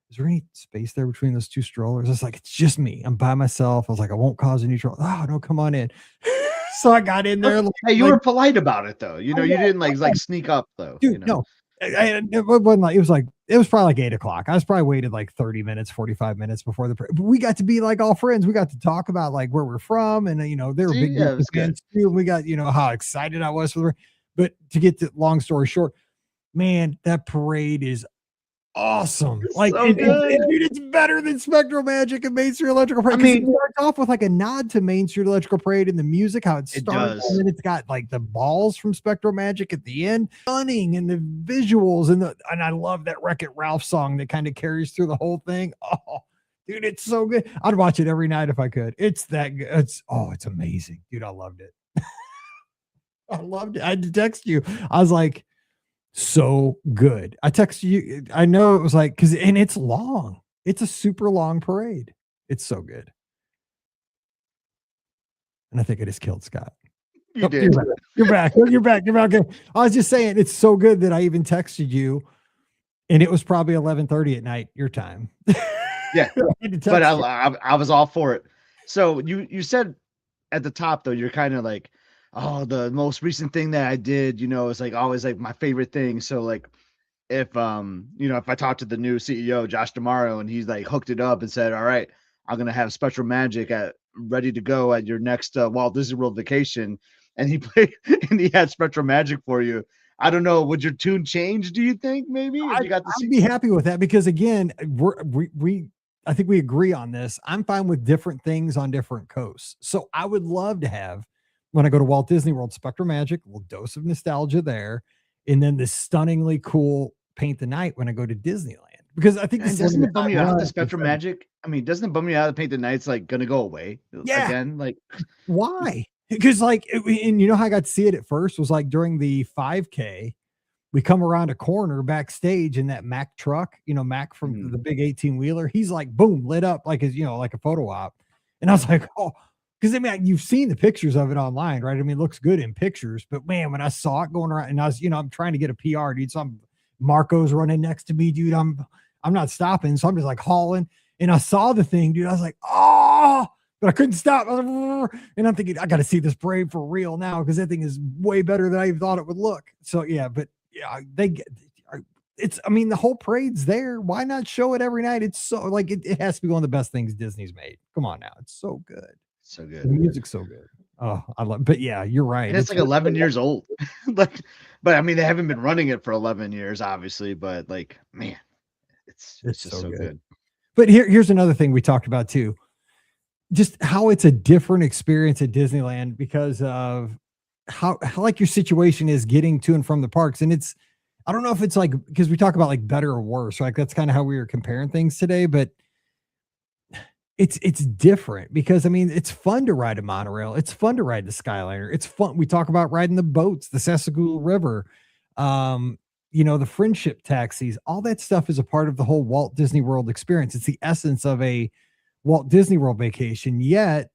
is there any space there between those 2 strollers? I was like, it's just me. I'm by myself. I was like, I won't cause any trouble. Oh, no, come on in. So I got in there. Hey, you were polite about it though. You didn't like sneak up though. Dude, no. It wasn't like, it was probably like 8:00. I was probably waited like 30 minutes, 45 minutes before but we got to be like all friends. We got to talk about like where we're from. And they were big fans too. And we got, how excited I was for but to get the long story short, man, that parade is awesome. Like, so dude, it's better than Spectral Magic and Main Street Electrical Parade. I mean, it starts off with like a nod to Main Street Electrical Parade and the music, how it starts, and then it's got like the balls from Spectral Magic at the end, stunning, and the visuals, and I love that Wreck-It Ralph song that kind of carries through the whole thing. Oh, dude, it's so good. I'd watch it every night if I could. It's that good. It's amazing, dude. I loved it. I loved it. I had to text you. I was like, so good. I texted you. I know it was like, and it's long. It's a super long parade. It's so good. And I think I just killed Scott. You did. You're back. You're back. Okay. I was just saying, it's so good that I even texted you, and it was probably 11:30 at night, your time. Yeah. But I was all for it. So you said at the top though, you're kind of like, oh, the most recent thing that I did, is like always like my favorite thing. So like if if I talk to the new CEO, Josh D'Amaro, and he's like hooked it up and said, all right, I'm gonna have Spectral Magic ready to go at your next Walt Disney World vacation, and he played and he had Spectral Magic for you. I don't know, would your tune change, do you think? Maybe I'd be happy with that because again, I think we agree on this. I'm fine with different things on different coasts. So I would love to have, when I go to Walt Disney World, Spectral Magic, a little dose of nostalgia there, and then this stunningly cool Paint the Night when I go to Disneyland. Because I think doesn't it bum you out, the Spectral Magic? I mean, doesn't it bum you out that Paint the Night's like gonna go away again? Like, why? Because like, and you know how I got to see it at first was like during the 5K, we come around a corner backstage in that Mack truck, Mack from the big 18-wheeler. He's like, boom, lit up like like a photo op, and I was like, oh. because I mean, you've seen the pictures of it online, right? I mean, it looks good in pictures, but man, when I saw it going around, and I was, I'm trying to get a PR, dude. So Marco's running next to me, dude. I'm not stopping, so I'm just like hauling, and I saw the thing, dude. I was like, oh, but I couldn't stop. And I'm thinking, I got to see this parade for real now because that thing is way better than I even thought it would look. So yeah, but yeah, I mean, the whole parade's there. Why not show it every night? It's so like it has to be one of the best things Disney's made. Come on now, it's so good. So The good. music's so good. Oh, I love. But yeah, you're right. And it's like 11 years old. Like, but I mean, they haven't been running it for 11 years, obviously. But like, man, it's just so good. But here's another thing we talked about too. Just how it's a different experience at Disneyland because of how like your situation is getting to and from the parks. And it's, I don't know if it's like, because we talk about like better or worse, right? That's kind of how we were comparing things today, but it's different because I mean, it's fun to ride a monorail. It's fun to ride the Skyliner. It's fun. We talk about riding the boats, the Sassagoula River, the friendship taxis, all that stuff is a part of the whole Walt Disney World experience. It's the essence of a Walt Disney World vacation. Yet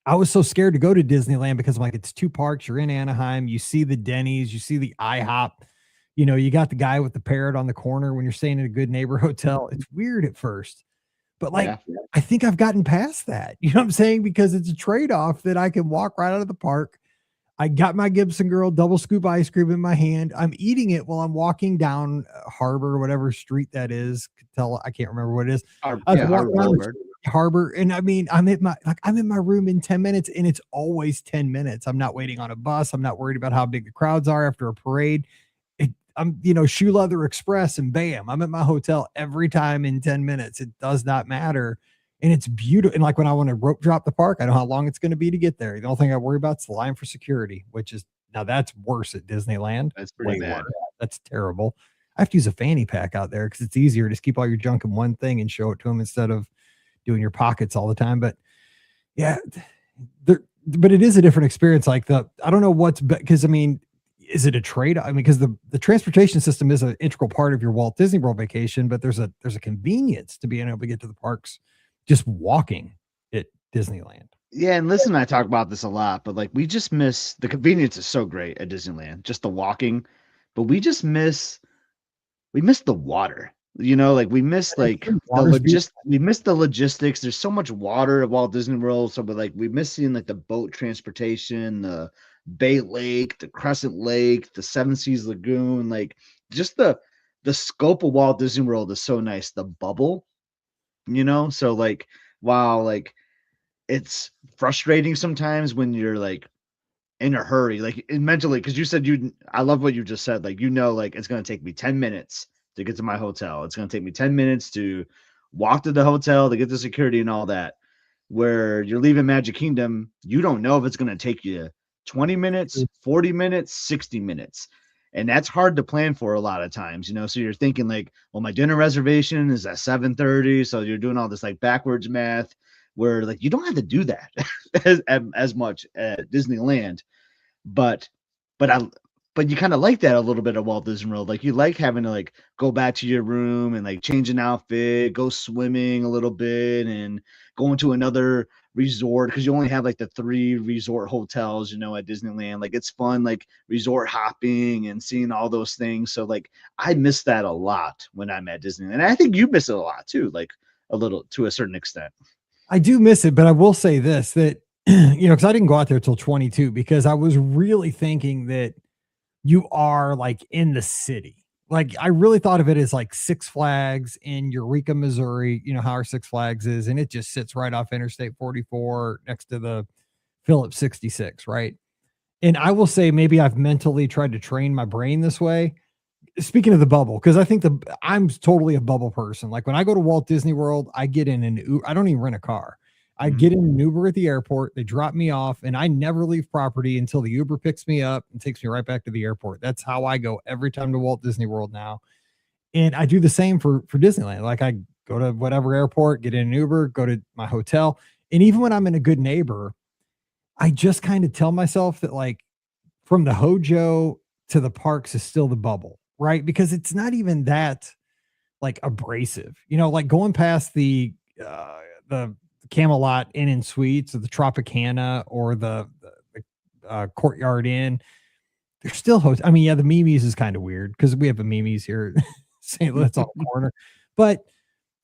I was so scared to go to Disneyland because I'm like, it's two parks. You're in Anaheim. You see the Denny's, you see the IHOP, you got the guy with the parrot on the corner when you're staying in a Good Neighbor hotel. It's weird at first, but like, I think I've gotten past that. You know what I'm saying? Because it's a trade-off that I can walk right out of the park. I got my Gibson Girl double scoop ice cream in my hand. I'm eating it while I'm walking down Harbor, whatever street that is. I can't remember what it is. Harbor. And I mean, I'm in my room in 10 minutes and it's always 10 minutes. I'm not waiting on a bus. I'm not worried about how big the crowds are after a parade. I'm, Shoe Leather Express and bam, I'm at my hotel every time in 10 minutes. It does not matter. And it's beautiful. And like when I want to rope drop the park, I know how long it's going to be to get there. The only thing I worry about is the line for security, which is now that's worse at Disneyland. That's pretty bad. Worse. That's terrible. I have to use a fanny pack out there because it's easier to just keep all your junk in one thing and show it to them instead of doing your pockets all the time. But yeah, but it is a different experience. Like I don't know what's because I mean, is it a trade? I mean, because the transportation system is an integral part of your Walt Disney World vacation, but there's a convenience to being able to get to the parks just walking at Disneyland. Yeah, and listen, I talk about this a lot, but like we just miss the convenience is so great at Disneyland, just the walking, but we miss the water. Like we miss like we miss the logistics. There's so much water at Walt Disney World, so but like we miss seeing like the boat transportation, the Bay Lake, the Crescent Lake, the Seven Seas Lagoon, like just the scope of Walt Disney World is so nice. The bubble, so like wow, like it's frustrating sometimes when you're like in a hurry, like mentally, because you said I love what you just said, like like it's gonna take me 10 minutes to get to my hotel. It's gonna take me 10 minutes to walk to the hotel to get the security and all that. Where you're leaving Magic Kingdom, you don't know if it's gonna take you 20 minutes, 40 minutes, 60 minutes. And that's hard to plan for a lot of times, so you're thinking like, well, my dinner reservation is at 7:30. So you're doing all this like backwards math where like, you don't have to do that as much at Disneyland, but you kind of like that a little bit at Walt Disney World. Like you like having to like go back to your room and like change an outfit, go swimming a little bit and going to another resort because you only have like the 3 resort hotels, at Disneyland. Like it's fun, like resort hopping and seeing all those things. So like I miss that a lot when I'm at Disneyland. And I think you miss it a lot too, like a little to a certain extent. I do miss it, but I will say this, that, because I didn't go out there till 22 because I was really thinking that you are like in the city. Like I really thought of it as like Six Flags in Eureka, Missouri, how our Six Flags is. And it just sits right off Interstate 44 next to the Phillips 66. Right. And I will say, maybe I've mentally tried to train my brain this way. Speaking of the bubble, because I think I'm totally a bubble person. Like when I go to Walt Disney World, I get in an Uber. I don't even rent a car. I get in an Uber at the airport. They drop me off and I never leave property until the Uber picks me up and takes me right back to the airport. That's how I go every time to Walt Disney World now. And I do the same for Disneyland. Like I go to whatever airport, get in an Uber, go to my hotel. And even when I'm in a Good Neighbor, I just kind of tell myself that like from the Hojo to the parks is still the bubble, right? Because it's not even that like abrasive, like going past the Camelot Inn and Suites or the Tropicana or the Courtyard Inn, they're still I mean, yeah, the Mimi's is kind of weird because we have a Mimi's here in St. Louis on the corner, but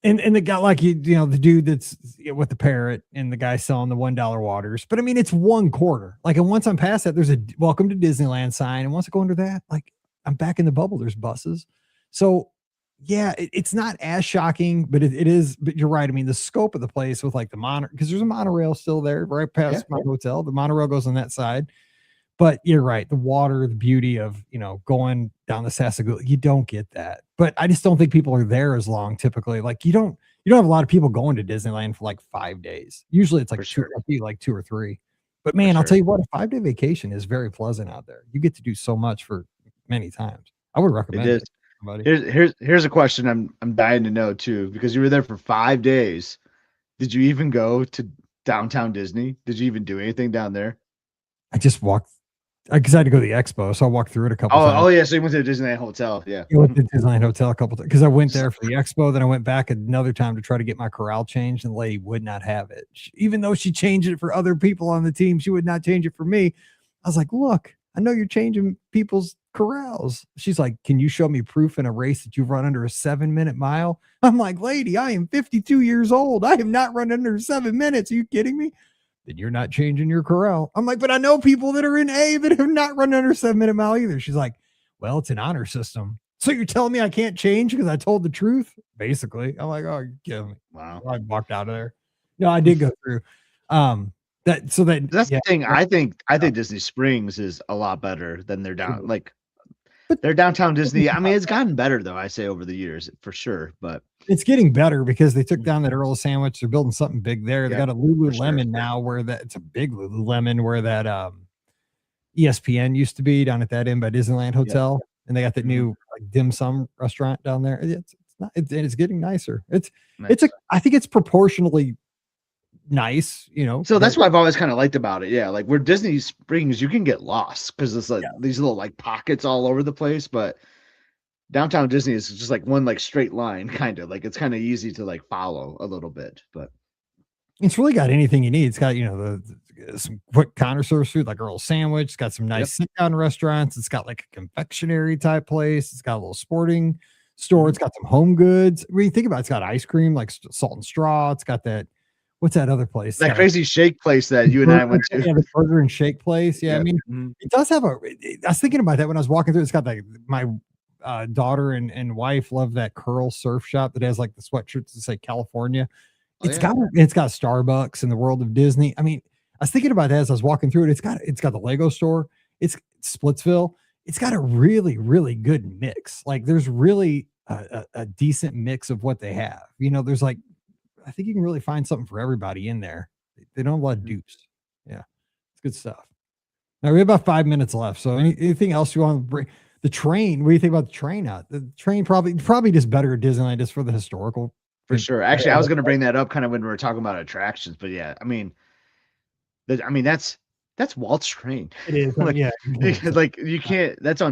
and the guy like you know the dude that's with the parrot and the guy selling the $1 waters, but I mean it's one quarter. Like, and once I'm past that, there's a welcome to Disneyland sign, and once I go under that, like I'm back in the bubble. There's buses, so yeah, it's not as shocking, but it is. But you're right. I mean, the scope of the place with like the mono, because there's a monorail still there right past my hotel. The monorail goes on that side. But you're right. The water, the beauty of, you know, going down the Sassagoula, you don't get that. But I just don't think people are there as long typically. Like you don't have a lot of people going to Disneyland for like 5 days. Usually it's like like 2 or 3. But man, I'll tell you what, a 5-day vacation is very pleasant out there. You get to do so much for many times. I would recommend it. Here's a question I'm dying to know too, because you were there for 5 days. Did you even go to downtown Disney? Did you even do anything down there? I just walked because I had to go to the expo, so I walked through it a couple times. Oh yeah, so you went to the Disneyland Hotel, yeah. I went to the Disneyland Hotel a couple times because I went there for the expo, then I went back another time to try to get my corral changed, and the lady would not have it. Even though she changed it for other people on the team, she would not change it for me. I was like, look, I know you're changing people's corrals. She's like, can you show me proof in a race that you've run under a 7-minute mile? I'm like, lady, I am 52 years old. I have not run under 7 minutes. Are you kidding me? Then you're not changing your corral. I'm like, but I know people that are in A that have not run under a 7-minute mile either. She's like, well, it's an honor system. So you're telling me I can't change because I told the truth? Basically. I'm like, oh, you're kidding me. Wow. I walked out of there. No, I did go through. That's the thing. I think Disney Springs is a lot better than their their downtown Disney. I mean, it's gotten better though, I say, over the years for sure, but it's getting better because they took down that Earl Sandwich. They're building something big there. They got a Lululemon now where it's a big Lululemon where that ESPN used to be down at that Inn by Disneyland Hotel. And they got that new like dim sum restaurant down there. It's getting nicer. I think it's proportionally nice, you know. So that's what I've always kind of liked about it. Yeah, like where Disney Springs, you can get lost because it's like these little like pockets all over the place, but downtown Disney is just like one like straight line, kind of like it's kind of easy to like follow a little bit, but it's really got anything you need. It's got, you know, some quick counter service food like Earl Sandwich. It's got some nice sit down restaurants. It's got like a confectionery type place. It's got a little sporting store. It's got some home goods. When you think about it, it's got ice cream like Salt and Straw. It's got that. What's that other place? That crazy shake place that you and I went to. Yeah, the burger and shake place. Yeah, I mean, it does have I was thinking about that when I was walking through. It's got like my daughter and wife love that Curl Surf Shop that has like the sweatshirts that say California. It's got Starbucks in the world of Disney. I mean, I was thinking about that as I was walking through it. It's got the Lego store. It's Splitsville. It's got a really, really good mix. Like there's really a decent mix of what they have. You know, there's like, I think you can really find something for everybody in there. They don't have a lot of dupes. Yeah, it's good stuff. Now we have about 5 minutes left. So anything else you want to bring? The train, what do you think about the train out? The train probably just better at Disneyland just for the historical. For sure. Actually, I was going to bring that up kind of when we were talking about attractions, but yeah, I mean, that's Walt's train. It is. Like, like you can't, that's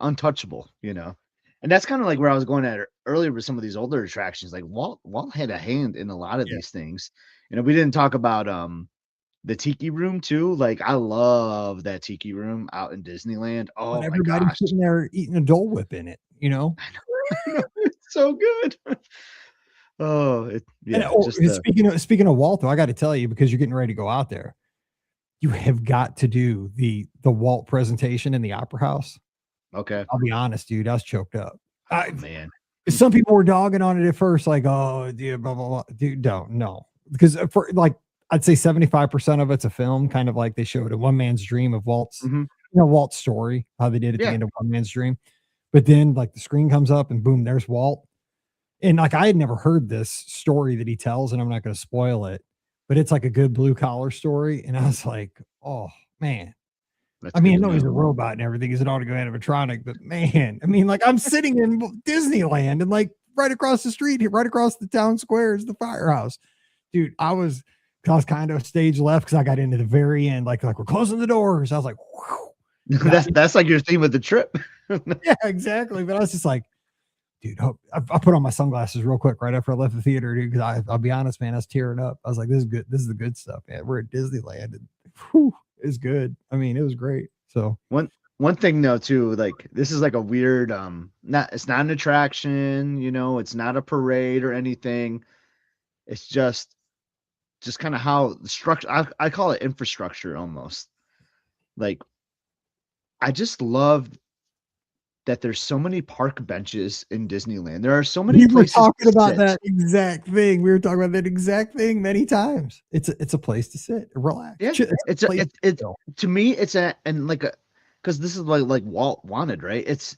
untouchable, you know? And that's kind of like where I was going at earlier with some of these older attractions. Like Walt had a hand in a lot of these things. You know, we didn't talk about the Tiki Room too. Like I love that Tiki Room out in Disneyland. Oh, but everybody's sitting there eating a Dole Whip in it. You know, I know. It's so good. Speaking of Walt, though, I got to tell you, because you're getting ready to go out there, you have got to do the Walt presentation in the Opera House. Okay, I'll be honest, dude, I was choked up. Man, some people were dogging on it at first, like, oh, dude, blah blah blah. Dude, no, because for like I'd say 75% of it's a film, kind of like they showed a One Man's Dream of Walt's, Walt's story, how they did at the end of One Man's Dream. But then like the screen comes up and boom, there's Walt. And like I had never heard this story that he tells, and I'm not going to spoil it, but it's like a good blue collar story. And I was like, oh man. I mean, I know he's a robot and everything. He's an autoanimatronic, but man, I mean, like I'm sitting in Disneyland and like right across the street, right across the town square is the firehouse. Dude, I was kind of stage left because I got into the very end, like we're closing the doors. I was like, that's like your theme of the trip. Yeah, exactly. But I was just like, dude, I put on my sunglasses real quick right after I left the theater, dude, because I'll be honest, man, I was tearing up. I was like, this is good. This is the good stuff, man. We're at Disneyland. And, whew, it's good. I mean, it was great. So One thing though too, like this is like a weird not it's not an attraction, it's not a parade or anything. It's just kind of how the structure I call it infrastructure almost. Like I just love that there's so many park benches in Disneyland. There are so many we were places talking to about sit. that exact thing. We were talking about that exact thing many times. It's a place to sit, relax. Yeah, It's a place it's to go. to me it's a and like a because this is like Walt wanted, right? It's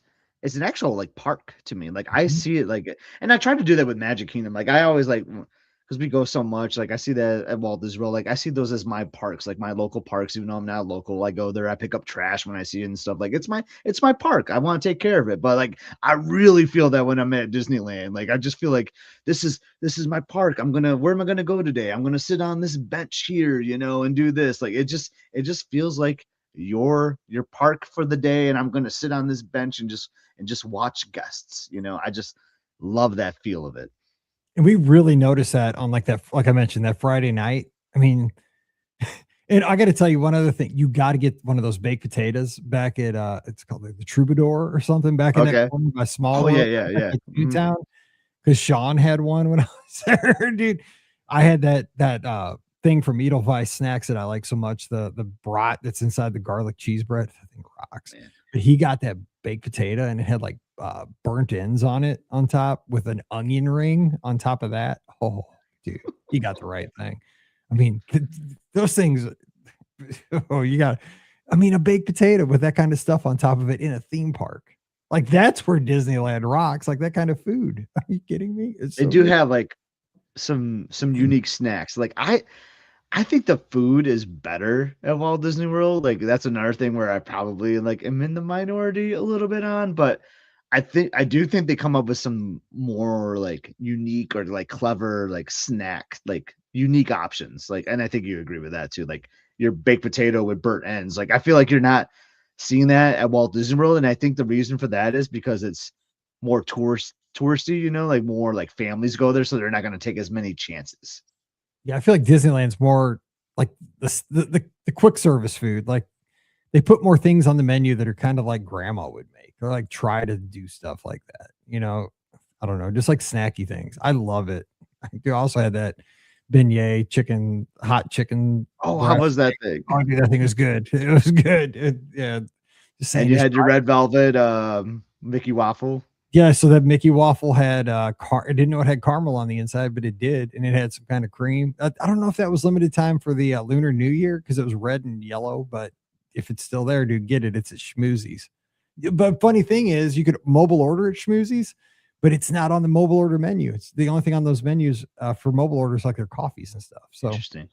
an actual like park to me. Like I Mhm. see it like, and I try to do that with Magic Kingdom. Like I always like because we go so much. Like I see that at Walt Disney World. Like I see those as my parks, like my local parks. Even though I'm not local, I go there. I pick up trash when I see it and stuff. Like it's my park. I want to take care of it. But like I really feel that when I'm at Disneyland. Like I just feel like this is my park. Where am I gonna go today? I'm gonna sit on this bench here, and do this. Like it just feels like your park for the day, and I'm gonna sit on this bench and just watch guests. I just love that feel of it. And we really noticed that on like I mentioned, that Friday night. I mean, and I got to tell you one other thing. You got to get one of those baked potatoes back at it's called the Troubadour or something back in that Okay. corner by Small Oh yeah, World, yeah, back yeah. at Mhm. Newtown. Because Sean had one when I was there, dude. I had that thing from Edelweiss Snacks that I like so much, the brat that's inside the garlic cheese bread. I think rocks. Man. But he got that baked potato and it had like burnt ends on it on top with an onion ring on top of that. Oh, dude, he got the right thing. I mean, those things. Oh, you got. I mean, a baked potato with that kind of stuff on top of it in a theme park. Like that's where Disneyland rocks. Like that kind of food. Are you kidding me? It's They so do good. have like some unique snacks. Like I think the food is better at Walt Disney World. Like that's another thing where I probably like am in the minority a little bit on, but I do think they come up with some more like unique or like clever like snack like unique options. Like, and I think you agree with that too. Like your baked potato with burnt ends. Like I feel like you're not seeing that at Walt Disney World, and I think the reason for that is because it's more touristy. Like more like families go there, so they're not going to take as many chances. Yeah, I feel like Disneyland's more like the quick service food. Like they put more things on the menu that are kind of like grandma would make, or like try to do stuff like that. I don't know, just like snacky things. I love it. I think they also had that beignet chicken, hot chicken Oh, how breast was that thing. thing? Oh, dude, that thing was good. It was good. Yeah, just And saying, you just had your red velvet Mickey waffle. yeah. So that Mickey waffle had I didn't know it had caramel on the inside, but it did, and it had some kind of cream. I don't know if that was limited time for the Lunar New Year because it was red and yellow, but if it's still there, dude, get it. It's at Schmoozies. Yeah, but funny thing is, you could mobile order at Schmoozies, but it's not on the mobile order menu. It's the only thing on those menus for mobile orders, like their coffees and stuff. So Interesting.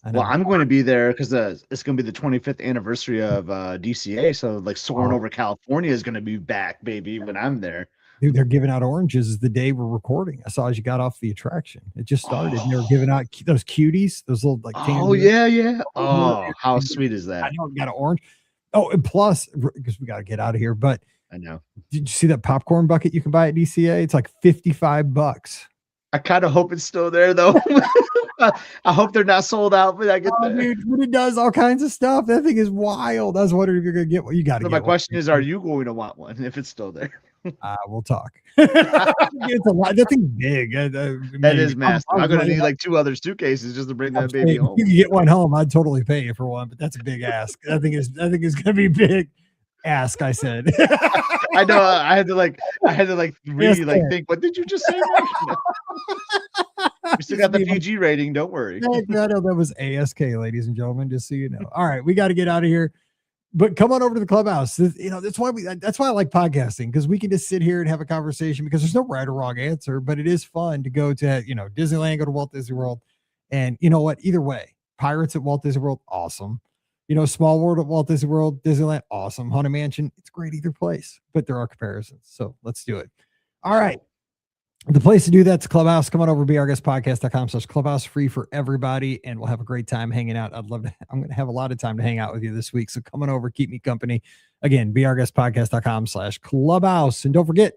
I Well, know. I'm going to be there because it's going to be the 25th anniversary of DCA. So, like, Soaring Oh, Over California is going to be back, baby, when I'm there. dude, they're giving out oranges the day we're recording. I saw as you got off the attraction. It just started. And they were giving Oh, out those cuties, those little like oh tangerine. yeah, yeah. Over Oh, how and sweet is I that? know we got an orange. Oh, and plus, because we got to get out of here. But I know. did you see that popcorn bucket you can buy at DCA? It's like $55. I kind of hope it's still there, though. I hope they're not sold out when I get Oh, there. dude, but it does all kinds of stuff. That thing is wild. I was wondering if you're gonna get one. You got to So, my get one. question is, are you going to want one if it's still there? We'll talk. It's a lot. That thing's big. That Maybe is massive. I'm going to need like 2 other suitcases just to bring I'm that baby saying if you home. can get one home, I'd totally pay you for one. But that's a big ask. I think it's gonna be big. Ask, I said. I know. I had to Yes, really sir. think. What did you just say, Mike? We still Just got the be like, PG rating. Don't worry. "Heck, I know that was ASK, ladies and gentlemen, just so you know. All right, we got to get out of here. But come on over to the clubhouse. That's why I like podcasting, because we can just sit here and have a conversation, because there's no right or wrong answer, but it is fun to go to, Disneyland, go to Walt Disney World. And you know what? Either way, Pirates at Walt Disney World, awesome. Small World at Walt Disney World, Disneyland, awesome. Haunted Mansion, it's great either place, but there are comparisons. So let's do it. All right. The place to do that's Clubhouse. Come on over to beourguestpodcast.com/clubhouse, free for everybody, and we'll have a great time hanging out. I'm going to have a lot of time to hang out with you this week. So come on over, keep me company. Again, beourguestpodcast.com/clubhouse. And don't forget,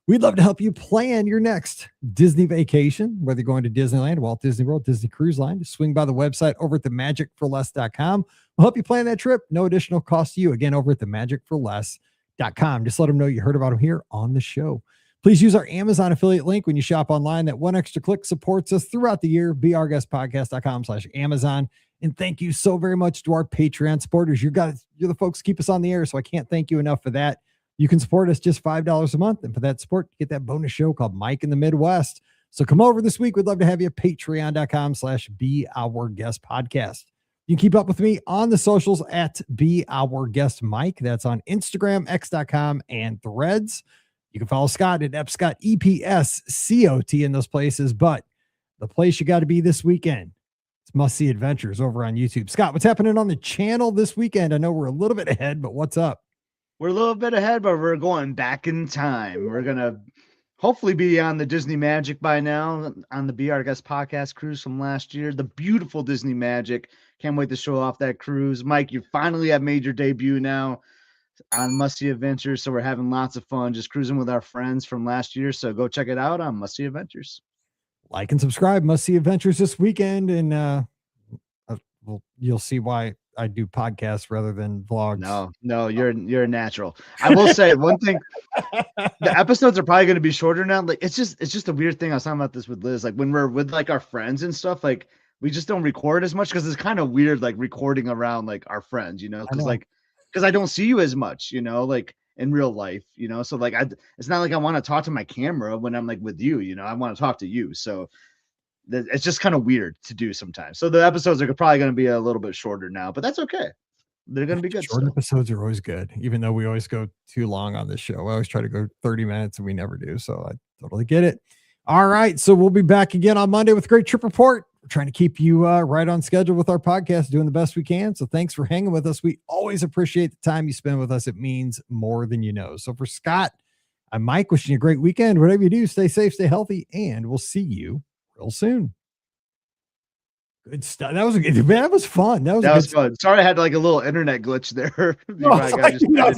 We'd love to help you plan your next Disney vacation, whether you're going to Disneyland, Walt Disney World, Disney Cruise Line. Just swing by the website over at themagicforless.com. We'll help you plan that trip. No additional cost to you. Again, over at themagicforless.com. Just let them know you heard about them here on the show. Please use our Amazon affiliate link when you shop online. That one extra click supports us throughout the year. beourguestpodcast.com/Amazon. And thank you so very much to our Patreon supporters. You're the folks who keep us on the air, so I can't thank you enough for that. You can support us just $5 a month. And for that support, get that bonus show called Mike in the Midwest. So come over this week. We'd love to have you. Patreon.com/beourguestpodcast. You can keep up with me on the socials at beourguestmike. That's on Instagram, x.com, and Threads. You can follow Scott at Epscott, EPSCOT in those places. But the place you got to be this weekend, it's Must See Adventures over on YouTube. Scott, what's happening on the channel this weekend? I know we're a little bit ahead, but what's up? We're a little bit ahead, but we're going back in time. We're going to hopefully be on the Disney Magic by now, on the Be Our Guest podcast cruise from last year. The beautiful Disney Magic. Can't wait to show off that cruise. Mike, you finally have made your debut now on Must See Adventures. So we're having lots of fun just cruising with our friends from last year. So go check it out on Must See Adventures. Like and subscribe. Must See Adventures this weekend. And well, you'll see why I do podcasts rather than vlogs. No, you're a natural. I will say one thing. The episodes are probably going to be shorter now. Like it's just a weird thing. I was talking about this with Liz. Like when we're with like our friends and stuff, like we just don't record as much because it's kind of weird, like recording around like our friends, because I don't see you as much, like in real life, so like it's not like I want to talk to my camera when I'm like with you, I want to talk to you. So it's just kind of weird to do sometimes. So the episodes are probably going to be a little bit shorter now, but that's okay. They're going to be good. Short episodes are always good, even though we always go too long on this show. I always try to go 30 minutes and we never do. So I totally get it. All right. So we'll be back again on Monday with a great trip report. We're trying to keep you right on schedule with our podcast, doing the best we can. So thanks for hanging with us. We always appreciate the time you spend with us. It means more than you know. So for Scott, I'm Mike, wishing you a great weekend. Whatever you do, stay safe, stay healthy, and we'll see you real soon. Good stuff. That was a good, man. That was fun. That was fun. Sorry, I had like a little internet glitch there. No, I was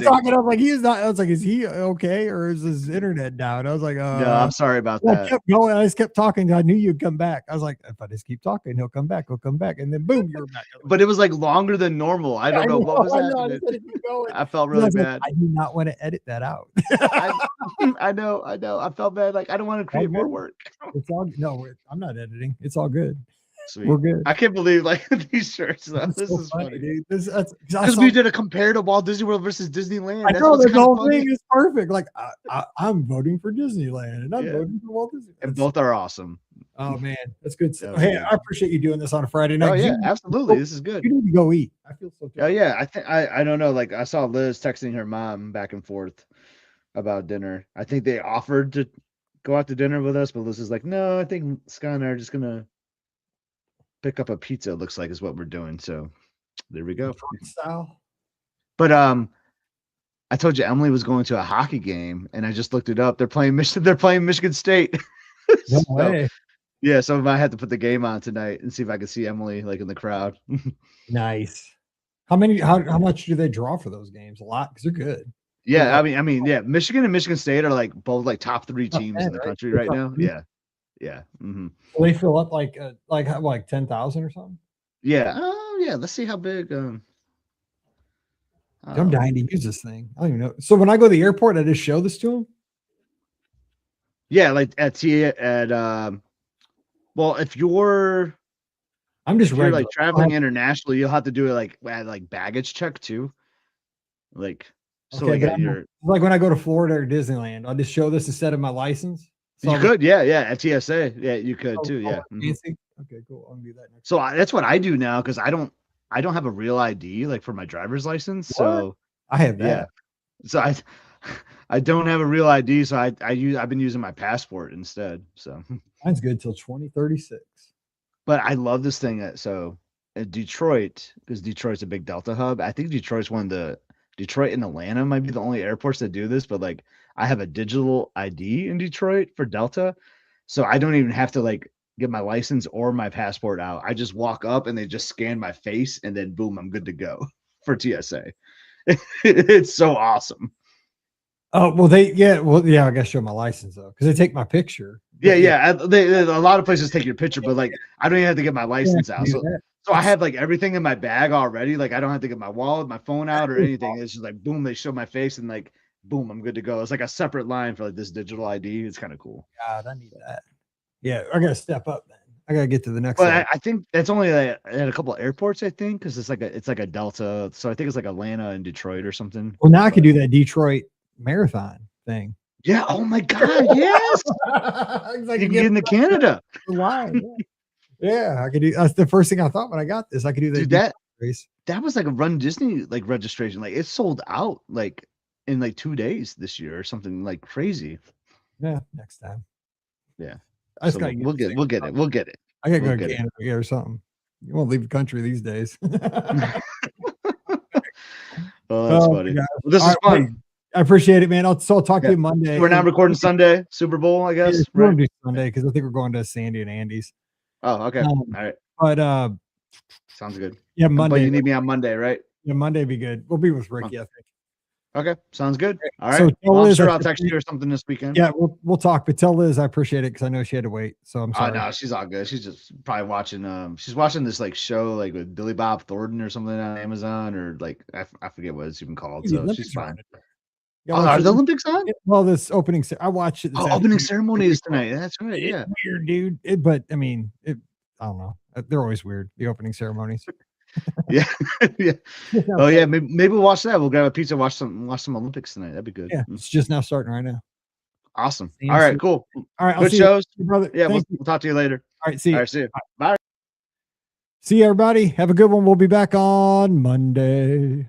talking up like he's not. I was like, is he okay or is his internet down? I was like, no, I'm sorry about that. I kept going. I just kept talking. I knew you'd come back. I was like, if I just keep talking, he'll come back. He'll come back, and then boom, you're back. But it was like longer than normal. I don't know what was happening. I felt really bad. Like, I do not want to edit that out. I know. I felt bad. Like I don't want to create more work. It's all I'm not editing. It's all good. Sweet. We're good. I can't believe like these shirts. This is funny, dude. Because we did a compare to Walt Disney World versus Disneyland. I know the whole thing is perfect. Like I'm voting for Disneyland and I'm voting for Walt Disney. And both are awesome. Oh man, that's good stuff. Hey, I appreciate you doing this on a Friday night. Oh yeah, absolutely. This is good. You need to go eat. I feel so good. Oh yeah, I think I don't know. Like I saw Liz texting her mom back and forth about dinner. I think they offered to go out to dinner with us, but Liz is like, no, I think Scott and I are just gonna pick up a pizza. Looks like is what we're doing. So there we go. Style. But I told you Emily was going to a hockey game, and I just looked it up. They're playing Michigan State. No way. Yeah, so I might have to put the game on tonight and see if I can see Emily like in the crowd. Nice. How much do they draw for those games? A lot, because they're good. Yeah, I mean, yeah. Michigan and Michigan State are like both like top 3 teams in the country right now. Yeah. Yeah. Mm-hmm. Will they fill up like 10,000 or something? Yeah. Oh, yeah. Let's see how big. I'm dying to use this thing. I don't even know. So when I go to the airport, I just show this to them. Yeah, like well, if you're like traveling internationally, you'll have to do it like baggage check too. Like so, okay, like when I go to Florida or Disneyland, I'll just show this instead of my license. You could, yeah, at TSA, yeah, you could too, yeah. Okay, cool. I'll do that next. So that's what I do now because I don't have a real ID like for my driver's license. What? So I have that. Yeah. So I don't have a real ID, so I've been using my passport instead. So mine's good till 2036. But I love this thing. So at Detroit, because Detroit's a big Delta hub. I think Detroit and Atlanta might be the only airports that do this, but like I have a digital ID in Detroit for Delta. So I don't even have to like get my license or my passport out. I just walk up and they just scan my face and then boom, I'm good to go for TSA. It's so awesome. Oh, well, I gotta show my license though, because they take my picture. Yeah, But yeah. A lot of places take your picture, but like I don't even have to get my license out. So I It's- have like everything in my bag already. Like I don't have to get my wallet, my phone out, or anything. It's just like boom, they show my face and like boom, I'm good to go. It's like a separate line for like this digital ID. It's kind of cool. God, I need that. Yeah, I gotta step up, man. I gotta get to the next But level. I think that's only like, at a couple of airports, I think, because it's like a Delta. So I think it's like Atlanta and Detroit or something. Well, now I could But do that Detroit marathon thing. yeah, oh my God, yes. I You could can get into Canada. the line. Yeah, I could do. That's the first thing I thought when I got this. I could do that Dude, Detroit race. that was like a Run Disney like registration. Like it sold out like in like 2 days this year or something like crazy. Yeah, next time. Yeah. I just So gotta we'll get it. We'll get it. I gotta We'll go to get it. Canada or something. You won't leave the country these days. Oh, that's Oh my funny. gosh. Well, this All is right, fun. I appreciate it, man. I'll talk to Yeah. you Monday. We're not And recording Sunday, Super Bowl, I yeah, guess, we're right? gonna do Sunday because I think we're going to Sandy and Andy's. Oh, okay. All right. But Sounds good. yeah, But Monday. you need me on Monday, right? Yeah, Monday be good. We'll be with Ricky, I think. Okay, sounds good. All So right. tell Well, I'm Liz sure I I'll text you appreciate- or something this weekend. Yeah, we'll talk. But tell Liz I appreciate it because I know she had to wait. So I'm Oh sorry. no, she's all good. She's just probably watching. She's watching this like show like with Billy Bob Thornton or something on Amazon or like I forget what it's even called. The So Olympics she's are on fine. today. You Oh, gotta watch are the Olympics on? well, this opening. I watched it. This Oh, opening afternoon. ceremony is tonight. That's right. It's Yeah. weird, dude. But I mean, I don't know. They're always weird. The opening ceremonies. Yeah. Yeah. Oh yeah. Maybe we'll watch that. We'll grab a pizza, watch some Olympics tonight. That'd be good. Yeah, it's just now starting right now. Awesome. All right. Cool. All right. I'll Good see shows. you, brother. Yeah. We'll Thank you. talk to you later. All right. See you. All right. See you. Bye. See you, everybody. Have a good one. We'll be back on Monday.